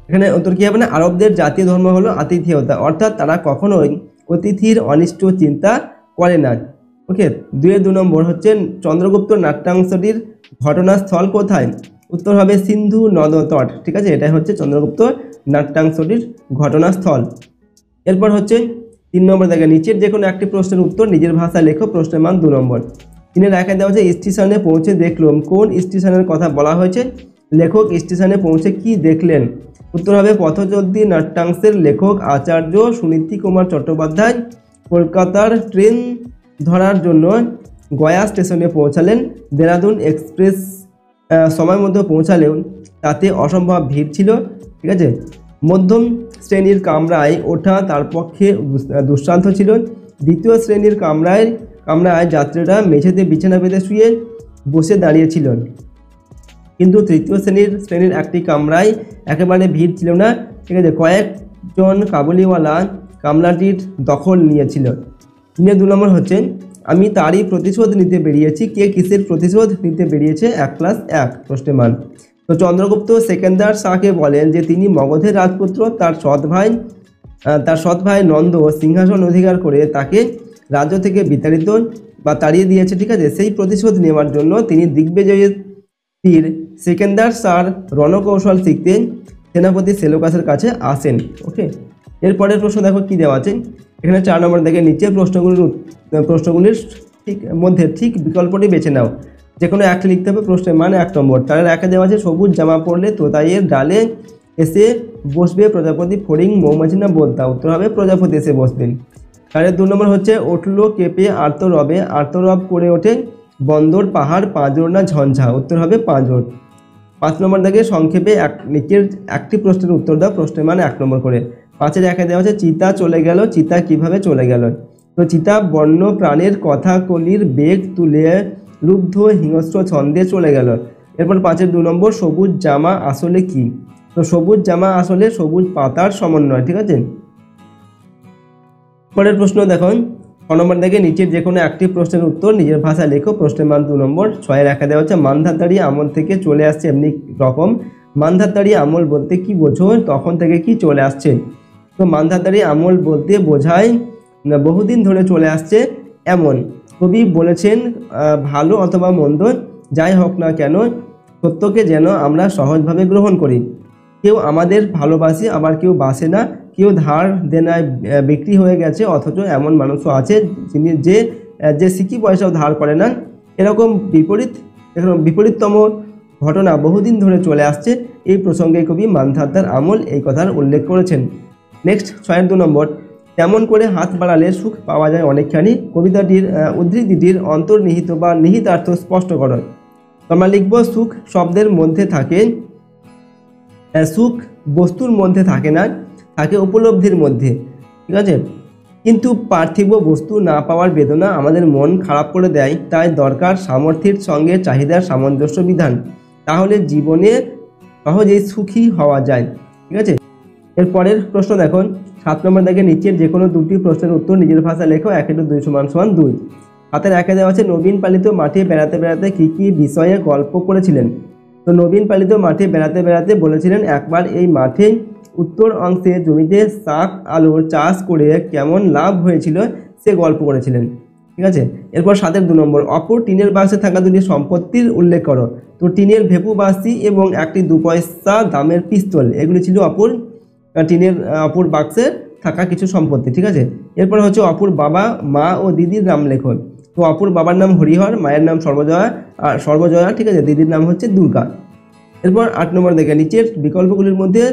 এখানে উত্তর কি হবে না, আরবদের জাতীয় ধর্ম হলো আতিথেয়তা, অর্থাৎ তারা কখনোই অতিথির অনিষ্ট চিন্তা করে না। ওকে, 2 নম্বর হচ্ছে চন্দ্রগুপ্ত নাট্যাংশটির ঘটনাস্থল কোথায়? উত্তর হবে সিন্ধু নদ তট। ঠিক আছে, এটা হচ্ছে চন্দ্রগুপ্ত নাট্যাংশটির ঘটনাস্থল। এরপর হচ্ছে 3 নম্বর দেখে নিচের যে কোনো একটি প্রশ্নের উত্তর নিজের ভাষায় লেখো, প্রশ্নের মান 2 নম্বর। 3-এর একে দেওয়া হচ্ছে স্টেশনে পৌঁছে দেখলাম, কোন স্টেশনের কথা বলা হয়েছে? লেখক স্টেশনে পৌঁছে কি দেখলেন? উত্তর হবে পথচলতি নাট্যাংশের লেখক আচার্য সুনীতি কুমার চট্টোপাধ্যায় কলকাতার ট্রেন ধরার জন্য গয়া স্টেশনে পৌঁছালেন। দেরাদুন এক্সপ্রেস সময় মতো পৌঁছালেও তাতে অসম্ভব ভিড় ছিল। ঠিক আছে, মধ্যম শ্রেণীর কামরায় ওঠা তার পক্ষে দুঃসাধ্য ছিল। দ্বিতীয় শ্রেণীর কামরায় যাত্রীরা মেঝেতে বিছানা পেতে শুয়ে বসে দাঁড়িয়েছিল, কিন্তু তৃতীয় শ্রেণীর একটি কামরায় একেবারে ভিড় ছিল না। ঠিক আছে, কয়েকজন কাবুলিওয়ালা কামরাটির দখল নিয়েছিল। 2 নম্বর হচ্ছে আমি তারই প্রতিশোধ নিতে বেরিয়েছি, কে কিসের প্রতিশোধ নিতে বেরিয়েছে? 1+1 প্রশ্নের মান। তো চন্দ্রগুপ্ত সেকেন্দার শাহকে বলেন যে তিনি মগধের রাজপুত্র, তার সৎ ভাই নন্দ সিংহাসন অধিকার করে তাকে রাজ্য থেকে বিতাড়িত বা তাড়িয়ে দিয়েছে। ঠিক আছে, সেই প্রতিশোধ নেওয়ার জন্য তিনি দিগ্বিজয়ের পীর সেকেন্দার শাহর রণকৌশল শিখতে সেনাপতি সেলুকাসের কাছে আসেন। ওকে, এরপরের প্রশ্ন দেখো কি দেওয়া আছে। এখানে 4 নম্বর দেখে নিচের প্রশ্নগুলির ঠিক বিকল্পটি বেছে নাও, যে কোনো একটি লিখতে হবে, প্রশ্নের মান 1 নম্বর। তার একে দেওয়া আছে সবুজ জামা পরলে তোতাইয়ের ডালে এসে বসবে প্রজাপতি, ফড়িং, মৌমাছি না বোলতা? উত্তর হবে প্রজাপতি এসে বসবেন। তার 2 নম্বর হচ্ছে উঠলো কেঁপে আর্তরব করে ওঠে বন্দর, পাহাড়, পাঁজর না ঝঞ্ঝা? উত্তর হবে পাঁজর। 5 নম্বর দেখে সংক্ষেপে নিচের একটি প্রশ্নের উত্তর দাও, প্রশ্নের মান 1 নম্বর করে। 5-এর একে দেওয়া হচ্ছে চিতা চলে গেল, চিতা কিভাবে চলে গেল? তো চিতা বন্য প্রাণের কথা কলির বেগ তুলে লুব্ধ হিংস্র ছন্দে চলে গেল। এরপর 5-এর 2 নম্বর সবুজ জামা আসলে কি? তো সবুজ জামা আসলে সবুজ পাতার সমন্বয়। ঠিক আছে, পরের প্রশ্ন দেখুন। 6 নম্বর দেখে নিচের যে কোনো একটি প্রশ্নের উত্তর নিজের ভাষায় লেখো, প্রশ্নের মান 2 নম্বর। 6-এর একে দেওয়া হচ্ছে মানধাতারি আমল থেকে চলে আসছে এমনি রকম, মানধাতারি আমল বলতে কি বোঝো? তখন থেকে কি চলে আসছে? তো মানধাতারি আমল বলতে বোঝায় বহুদিন ধরে চলে আসছে এমন। কবি বলেছেন ভালো অথবা মন্দ যাই হোক না কেন সত্যকে যেন আমরা সহজভাবে গ্রহণ করি। কেউ আমাদের ভালোবাসে, আবার কেউ বাসে না, কেউ ধার দেনায় বিক্রি হয়ে গেছে, অথচ এমন মানুষও আছে যিনি যে সিকি পয়সাও ধার করে না। এরকম বিপরীততম ঘটনা বহুদিন ধরে চলে আসছে। এই প্রসঙ্গে কবি মানধাতার আমল এই কথার উল্লেখ করেছেন। নেক্সট 6-এর 2 নম্বর তেমন করে হাত বাড়ালে সুখ পাওয়া যায় অনেকখানি, কবিতাটির উদ্ধৃতিটির অন্তর্নিহিত বা নিহিতার্থ স্পষ্ট করো। আমরা লিখব সুখ শব্দের মধ্যে থাকে, সুখ বস্তুর মধ্যে থাকে না, থাকে উপলব্ধির মধ্যে। ঠিক আছে, কিন্তু পার্থিব বস্তু না পাওয়ার বেদনা আমাদের মন খারাপ করে দেয়, তাই দরকার সামর্থ্যের সঙ্গে চাহিদার সামঞ্জস্য বিধান, তাহলে জীবনে সহজেই সুখী হওয়া যায়। ঠিক আছে, এরপরের প্রশ্ন দেখুন। 7 নম্বর দেখে নিচের যে কোনো 2টি প্রশ্নের উত্তর নিজের ভাষায় লেখো, 1-2 = 2। 7-এর একে দেওয়া আছে নবীন পালিত মাঠে বেড়াতে বেড়াতে কি কি বিষয়ে গল্প করেছিলেন? তো নবীন পালিত মাঠে বেড়াতে বেড়াতে বলেছিলেন একবার এই মাঠে উত্তর অংশে জমিতে শাক আলুর চাষ করে কেমন লাভ হয়েছিল সে গল্প করেছিলেন। ঠিক আছে, এরপর 7-এর 2 নম্বর অপর টিনের বাক্সে থাকা 2টি সম্পত্তির উল্লেখ করো। তো টিনের ভেপু বাসি এবং একটি 2 পয়সা দামের পিস্তল, এগুলি ছিল অপুর বাক্সে থাকা কিছু সম্পত্তি। ঠিক আছে, এরপর হচ্ছে অপুর বাবা, মা ও দিদির নাম লেখো। তো অপুর বাবার নাম হরিহর, মায়ের নাম সর্বজয়া। ঠিক আছে, দিদির নাম হচ্ছে দুর্গা। এরপর 8 নম্বর দেখে নিচের বিকল্পগুলির মধ্যে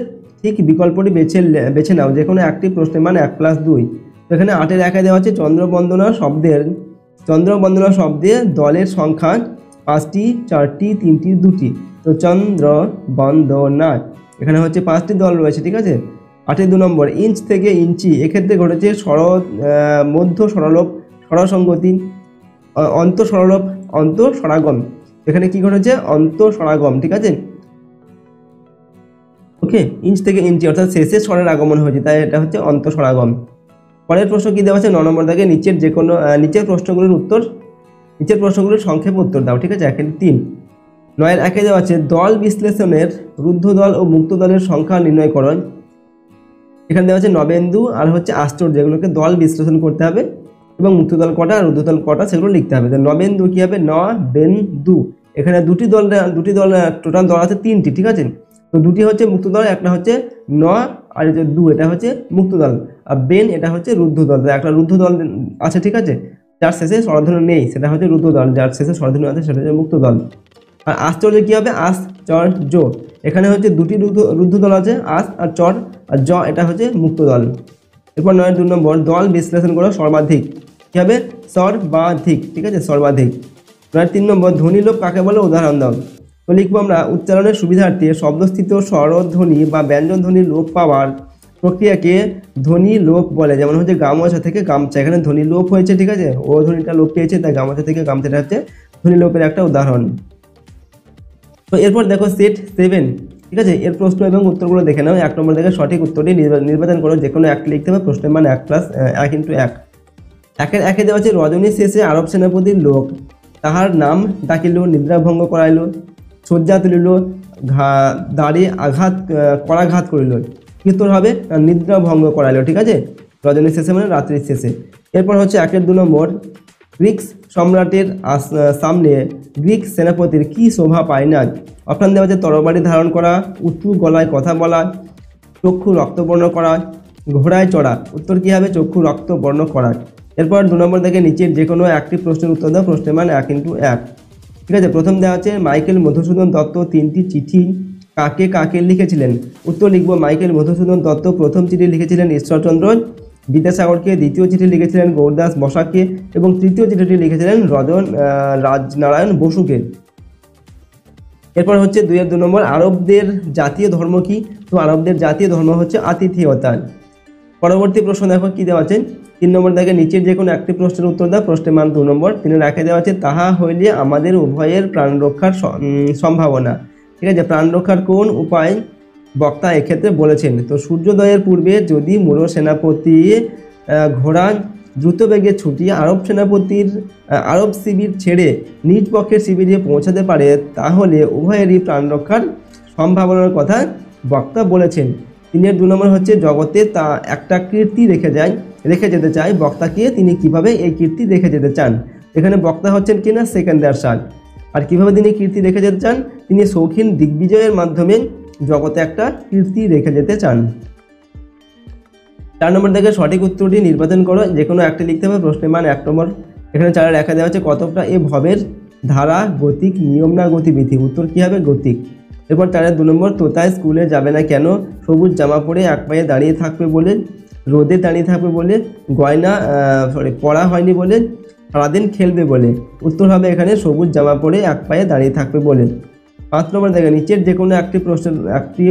ঠিক বিকল্পটি বেছে নাও, যে কোনো একটি প্রশ্নের মান 1+2। তো এখানে 8-এর একে দেওয়া হচ্ছে চন্দ্রবন্দনা শব্দে দলের সংখ্যা 5টি, 4টি, 3টি, 2টি। তো চন্দ্রবন্দনা এখানে হচ্ছে 5টি দল রয়েছে। ঠিক আছে, 8-এর 2 নম্বর ইঞ্চ থেকে ইঞ্চি, এক্ষেত্রে ঘটেছে মধ্য সরলোপ স্বরসঙ্গতি, অন্তঃস্বরাগম। এখানে কি ঘটেছে? অন্তঃস্বরাগম। ঠিক আছে, ওকে, ইঞ্চ থেকে ইঞ্চি অর্থাৎ শেষে স্বরের আগমন হয়েছে, তাই এটা হচ্ছে অন্তঃস্বরাগম। পরের প্রশ্ন কি দেওয়া আছে? 9 নম্বর দাগে নিচের প্রশ্নগুলির সংক্ষেপে উত্তর দাও। ঠিক আছে, 1-3 9-এর 1-এ দেওয়া আছে দল বিশ্লেষণের রুদ্ধ দল ও মুক্ত দলের সংখ্যা নির্ণয় করো। এখানে দেওয়া আছে নবেন্দু আর হচ্ছে আশ্চর্য, যেগুলোকে দল বিশ্লেষণ করতে হবে এবং মুক্ত দল কটা আর রুদ্ধ দল কটা সেগুলো লিখতে হবে। তো নবেন্দু কি হবে, ন বেন দু, এখানে দুটি দল টোটাল দল আছে 3টি, ঠিক আছে। তো দুটি হচ্ছে মুক্ত দল, একটা হচ্ছে ন আর যে দু এটা হচ্ছে মুক্ত দল, আর বেন এটা হচ্ছে রুদ্ধ দল। একটা রুদ্ধ দল আছে, ঠিক আছে, যার শেষে স্বরধ্বনি নেই সেটা হচ্ছে রুদ্ধ দল, যার শেষে স্বরধ্বনি আছে সেটা হচ্ছে মুক্ত দল। আর আশ্চর্য কি হবে, আশ্চর্য, এখানে হচ্ছে দুটি রুদ্ধ দল আছে, আস আর চর, আর জ এটা হচ্ছে মুক্ত দল। এরপর 9-এর 2 নম্বর দল বিশ্লেষণ করো সর্বাধিক, কি হবে, সর্বাধিক, ঠিক আছে, সর্বাধিক। 9-এর 3 নম্বর ধ্বনি লোপ কাকে বলে, উদাহরণ দাও। তো লিখবো আমরা উচ্চারণের সুবিধার্থে শব্দস্থিত স্বরধ্বনি বা ব্যঞ্জন ধ্বনি লোপ পাওয়ার প্রক্রিয়াকে ধ্বনি লোপ বলে। যেমন হচ্ছে গামছা থেকে গামচা, এখানে ধ্বনি লোপ হয়েছে, ঠিক আছে, ও ধ্বনিটা লোপ পেয়েছে, তাই গামছা থেকে গামছাটা হচ্ছে ধ্বনি লোপের একটা উদাহরণ। তো এরপর দেখো সেট 7, ঠিক আছে, এর প্রশ্ন এবং উত্তরগুলো দেখে নাও। 1 নম্বর থেকে সঠিক উত্তরটি নির্বাচন করো, যে কোনো একটি লিখতে হবে, প্রশ্নের মান 1 + 1 × 1। 1-এর 1-এ দেওয়া আছে রজনী শেষে আরব সেনাপতির লোক তাহার নাম ডাকিল, নিদ্রা ভঙ্গ করাইল, শয্যা তুলিল, দাঁড়িয়ে করাঘাত করিল। কি উত্তর হবে, নিদ্রা ভঙ্গ করাইল, ঠিক আছে, রজনী শেষে মানে রাত্রির শেষে। এরপর হচ্ছে 1-এর 2 নম্বর গ্রিক সম্রাটের সামনে গ্রিক সেনাপতির কি শোভা পায় না। অপশান দেওয়া আছে তরবারি ধারণ করা, উঁচু গলায় কথা বলা, চক্ষু রক্তবর্ণ করা, ঘোড়ায় চড়া। উত্তর কি হবে, চক্ষু রক্তবর্ণ করা। এরপর 2 নম্বর থেকে নিচের যে কোনো একটি প্রশ্নের উত্তর দাও, প্রশ্নের মান 1 × 1, ঠিক আছে। প্রথম দেওয়া আছে মাইকেল মধুসূদন দত্ত 3টি চিঠি কাকে কাকে লিখেছিলেন। উত্তর লিখব মাইকেল মধুসূদন দত্ত প্রথম চিঠি লিখেছিলেন ঈশ্বরচন্দ্র বিদ্যাসাগরকে, দ্বিতীয় চিঠি লিখেছিলেন গৌরদাস বসাককে এবং তৃতীয় চিঠিটি লিখেছিলেন রাজনারায়ণ বসুকে। এরপর হচ্ছে 2-এর 2 নম্বর আরবদের জাতীয় ধর্ম কি। তো আরবদের জাতীয় ধর্ম হচ্ছে আতিথেয়তা। পরবর্তী প্রশ্ন দেখো কি দেওয়া আছে, 3 নম্বর থেকে নিচের যে কোনো একটি প্রশ্নের উত্তর দাও, প্রশ্নের মান 2 নম্বর। 3-এর 1-এ দেওয়া আছে তাহা হইলে আমাদের উভয়ের প্রাণ রক্ষার সম্ভাবনা, ঠিক আছে, প্রাণ রক্ষার কোন উপায় বক্তা এক্ষেত্রে বলেছেন। তো সূর্যোদয়ের পূর্বে যদি মূল সেনাপতি ঘোড়া দ্রুত বেগে ছুটিয়ে আরব শিবির ছেড়ে নিজ পক্ষের শিবিরে পৌঁছাতে পারে, তাহলে উভয়েরই প্রাণ রক্ষার সম্ভাবনার কথা বক্তা বলেছেন। 3-এর 2 নম্বর হচ্ছে জগতে তা একটা কীর্তি রেখে যেতে চায়, বক্তাকে তিনি কিভাবে এই কীর্তি রেখে যেতে চান। এখানে বক্তা হচ্ছেন কিনা সেকেন্দার শাহ। আর কিভাবে তিনি কীর্তি রেখে যেতে চান, তিনি শৌখিন দিগ্বিজয়ের মাধ্যমে জগতে একটা কীর্তি রেখে যেতে চান। 4 নম্বর থেকে সঠিক উত্তরটি নির্বাচন করো, যে কোনো একটি লিখতে হবে, প্রশ্নের মান 1 নম্বর। এখানে 4-এর 1-এ দেওয়া হচ্ছে কতকটা এ ভবের ধারা গতিক নিয়ম না গতিবিধি। উত্তর কি হবে, গতিক। এরপর 4-এর 2 নম্বর তোতায় স্কুলে যাবে না কেন, সবুজ জামা পরে এক পায়ে দাঁড়িয়ে থাকবে বলে, রোদে দাঁড়িয়ে থাকবে বলে, গয়না পরা হয়নি বলে, সারাদিন খেলবে বলে। উত্তর হবে এখানে সবুজ জামা পরে এক পায়ে দাঁড়িয়ে থাকবে বলে। 5 নম্বর দেখে নিচের যে কোনো একটি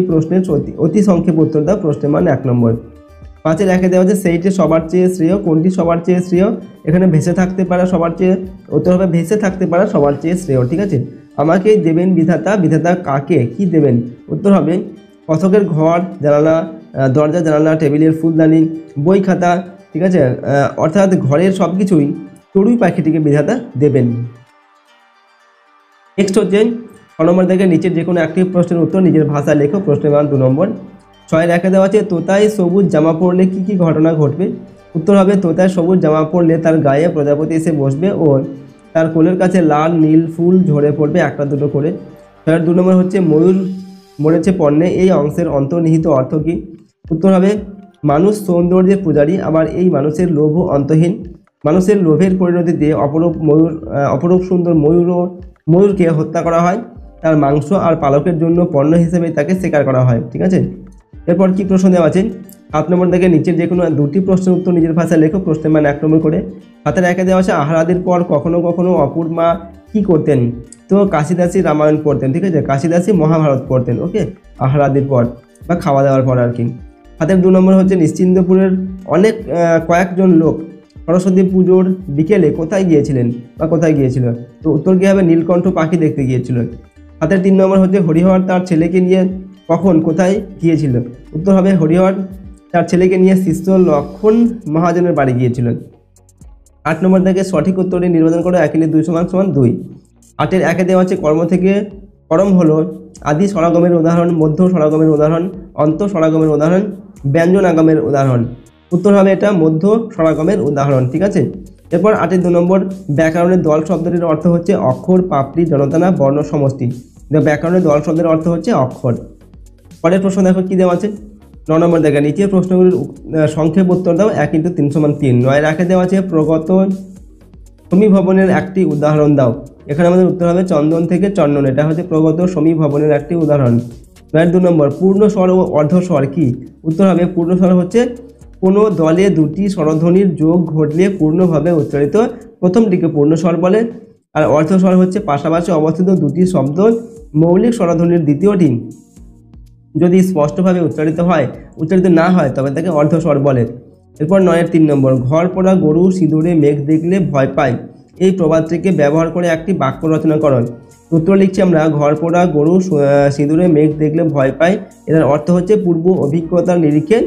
প্রশ্নের অতি সংক্ষেপ উত্তর দাও, প্রশ্নের মান 1 নম্বর। 5-এর 1-এ দেওয়া হচ্ছে সেইটি সবার চেয়ে শ্রেয়, কোনটি সবার চেয়ে শ্রেয়। এখানে ভেসে থাকতে পারা সবার চেয়ে, উত্তর হবে ভেসে থাকতে পারা সবার চেয়ে শ্রেয়, ঠিক আছে। আমাকেই দেবেন বিধাতা, বিধাতা কাকে কি দেবেন। উত্তর হবে কথকের ঘর, জানালা, দরজা জানালা, টেবিলের ফুলদানি, বই খাতা, ঠিক আছে, অর্থাৎ ঘরের সব কিছুই চড়ুই পাখিটিকে বিধাতা দেবেন। নেক্সট হচ্ছে 6 নম্বর থেকে নিচের যে কোনো একটি প্রশ্নের উত্তর নিজের ভাষায় লেখো, প্রশ্নের মান 2 নম্বর। 6-এর 1-এ দেওয়া আছে তোতায় সবুজ জামা পরলে কি কি ঘটনা ঘটবে। উত্তর হবে তোতায় সবুজ জামা পরলে তার গায়ে প্রজাপতি এসে বসবে ও তার কোলের কাছে লাল নীল ফুল ঝরে পড়বে একটা দুটো করে। 6-এর 2 নম্বর হচ্ছে ময়ূর মরেছে পণ্যে, এই অংশের অন্তর্নিহিত অর্থ কী। উত্তর হবে মানুষ সৌন্দর্যের পূজারী, আবার এই মানুষের লোভও অন্তহীন। মানুষের লোভের পরিণতিতে অপরূপ সুন্দর ময়ূরকে হত্যা করা হয়, তার মাংস আর পালকের জন্য পণ্য হিসেবে তাকে শিকার করা হয়, ঠিক আছে। এরপর কি প্রশ্ন দেওয়া আছে, 7 নম্বর থেকে নিচের যে কোনো দুটি প্রশ্নের উত্তর নিজের ভাষায় লেখো, প্রশ্নের মান 1 নম্বর করে। 7-এর 1-এ দেওয়া আছে আহারাদির পর কখনো কখনো অপুর মা কী করতেন। তো কাশিদাসী রামায়ণ পড়তেন, ঠিক আছে, কাশিদাসী মহাভারত পড়তেন, ওকে, আহারাদির পর বা খাওয়া দাওয়ার পর আর কি। 7-এর 2 নম্বর হচ্ছে নিশ্চিন্দপুরের কয়েকজন লোক সরস্বতী পুজোর বিকেলে কোথায় গিয়েছিল। তো উত্তর কী হবে, নীলকণ্ঠ পাখি দেখতে গিয়েছিল। 7-এর 3 নম্বর হচ্ছে হরিহর তার ছেলেকে নিয়ে কখন কোথায় গিয়েছিল। উত্তর হবে হরিহর তার ছেলেকে নিয়ে শিষ্য লক্ষণ মহাজনের বাড়ি গিয়েছিল। 8 নম্বর থেকে সঠিক উত্তরটি নির্বাচন করে 1 × 2 = 2। 8-এর 1-এ দেওয়া আছে কর্ম থেকে করম হলো আদি স্বরাগমের উদাহরণ, মধ্য স্বরাগমের উদাহরণ, অন্ত স্বরাগমের উদাহরণ, ব্যঞ্জন আগমের উদাহরণ। উত্তর হবে এটা মধ্য স্বরাগমের উদাহরণ। ঠিক আছে, এরপর 8 2 নম্বর, ব্যাকরণের দল শব্দটির অর্থ হচ্ছে অক্ষর, পাপড়ি, জনতানা, বর্ণ সমষ্টি। ব্যাকরণের দল শব্দের অর্থ হচ্ছে অক্ষর। পরের প্রশ্ন দেখো কি দেওয়া আছে। 9 নম্বর দেখে নিচে প্রশ্নগুলির সংক্ষেপ উত্তর দাও। 1 × 3 = 3। 9 রাখে দেওয়া আছে প্রগত সমীভবনের একটি উদাহরণ দাও। এখানে আমাদের উত্তর হবে চন্দন থেকে চন্দন, এটা হচ্ছে প্রগত সমীভবনের একটি উদাহরণ। 9 2 নম্বর, পূর্ণ স্বর ও অর্ধস্বর কি? উত্তর হবে পূর্ণ স্বর হচ্ছে কোনো দলে দুটি স্বরধ্বনির যোগ ঘটলে পূর্ণভাবে উচ্চারিত প্রথমটিকে পূর্ণ স্বর বলে, আর অর্ধস্বর হচ্ছে পাশাপাশি অবস্থিত দুটি শব্দ মৌলিক স্বরধ্বনির দ্বিতীয়টি যদি স্পষ্টভাবে উচ্চারিত না হয় তবে তাকে অর্ধস্বর বলে। এরপর 9 3 নম্বর, ঘর পোড়া গরু সিঁদুরে মেঘ দেখলে ভয় পায়, এই প্রবাদটিকে ব্যবহার করে একটি বাক্য রচনা করো। উত্তর লিখছি আমরা, ঘর পোড়া গরু সিঁদুরে মেঘ দেখলে ভয় পায়, এটার অর্থ হচ্ছে পূর্ব অভিজ্ঞতার নিরিখে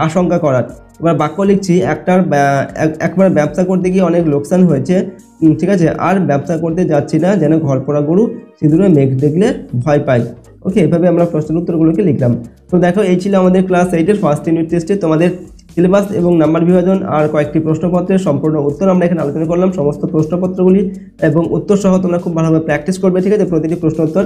আশঙ্কা করার। এবার বাক্য লিখছি, একবার ব্যবসা করতে গিয়ে অনেক লোকসান হয়েছে, ঠিক আছে, আর ব্যবসা করতে যাচ্ছি না, যেন ঘর পোড়া গরু সিঁদুরে মেঘ দেখলে ভয় পায়। ওকে, এভাবে আমরা প্রশ্নের উত্তরগুলোকে লিখলাম। তো দেখো, এই ছিল আমাদের ক্লাস 8-এর ফার্স্ট ইউনিট টেস্টে তোমাদের সিলেবাস এবং নাম্বার বিভাজন আর কয়েকটি প্রশ্নপত্রের সম্পূর্ণ উত্তর আমরা এখানে আলোচনা করলাম। সমস্ত প্রশ্নপত্রগুলি এবং উত্তর সহ তোমরা খুব ভালোভাবে প্র্যাকটিস করবে, ঠিক আছে, প্রতিটি প্রশ্ন উত্তর।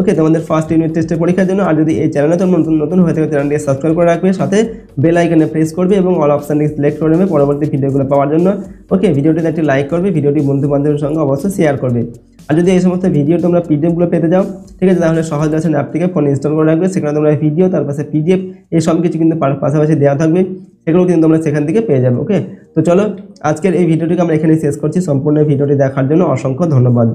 ওকে, তোমাদের ফার্স্ট ইউনিট টেস্টের পরীক্ষার জন্য। আর যদি এই চ্যানেলে তোমরা নতুন হয়ে থাকে চ্যানেলটি সাবস্ক্রাইব করে রাখবে, সাথে বেল আইকনে প্রেস করবে এবং অল অপশানটি সিলেক্ট করে নেবে পরবর্তী ভিডিওগুলো পাওয়ার জন্য। ওকে, ভিডিওটিতে একটি লাইক করবে, ভিডিওটি বন্ধু বান্ধবের সঙ্গে অবশ্যই শেয়ার করবে। আর যদি এই সমস্ত ভিডিও তোমরা পিডিএফগুলো পেতে যাও, ঠিক আছে, তাহলে সহজ দর্শন অ্যাপ থেকে ফোন ইনস্টল করে রাখবে। সেখানে তোমরা ভিডিও, তার পাশে পিডিএফ, এই সব কিছু কিন্তু পাশাপাশি দেওয়া থাকবে, সেগুলো কিন্তু তোমরা সেখান থেকে পেয়ে যাবে। ওকে, তো চলো আজকের এই ভিডিওটিকে আমরা এখানেই শেষ করছি। সম্পূর্ণ ভিডিওটি দেখার জন্য অসংখ্য ধন্যবাদ।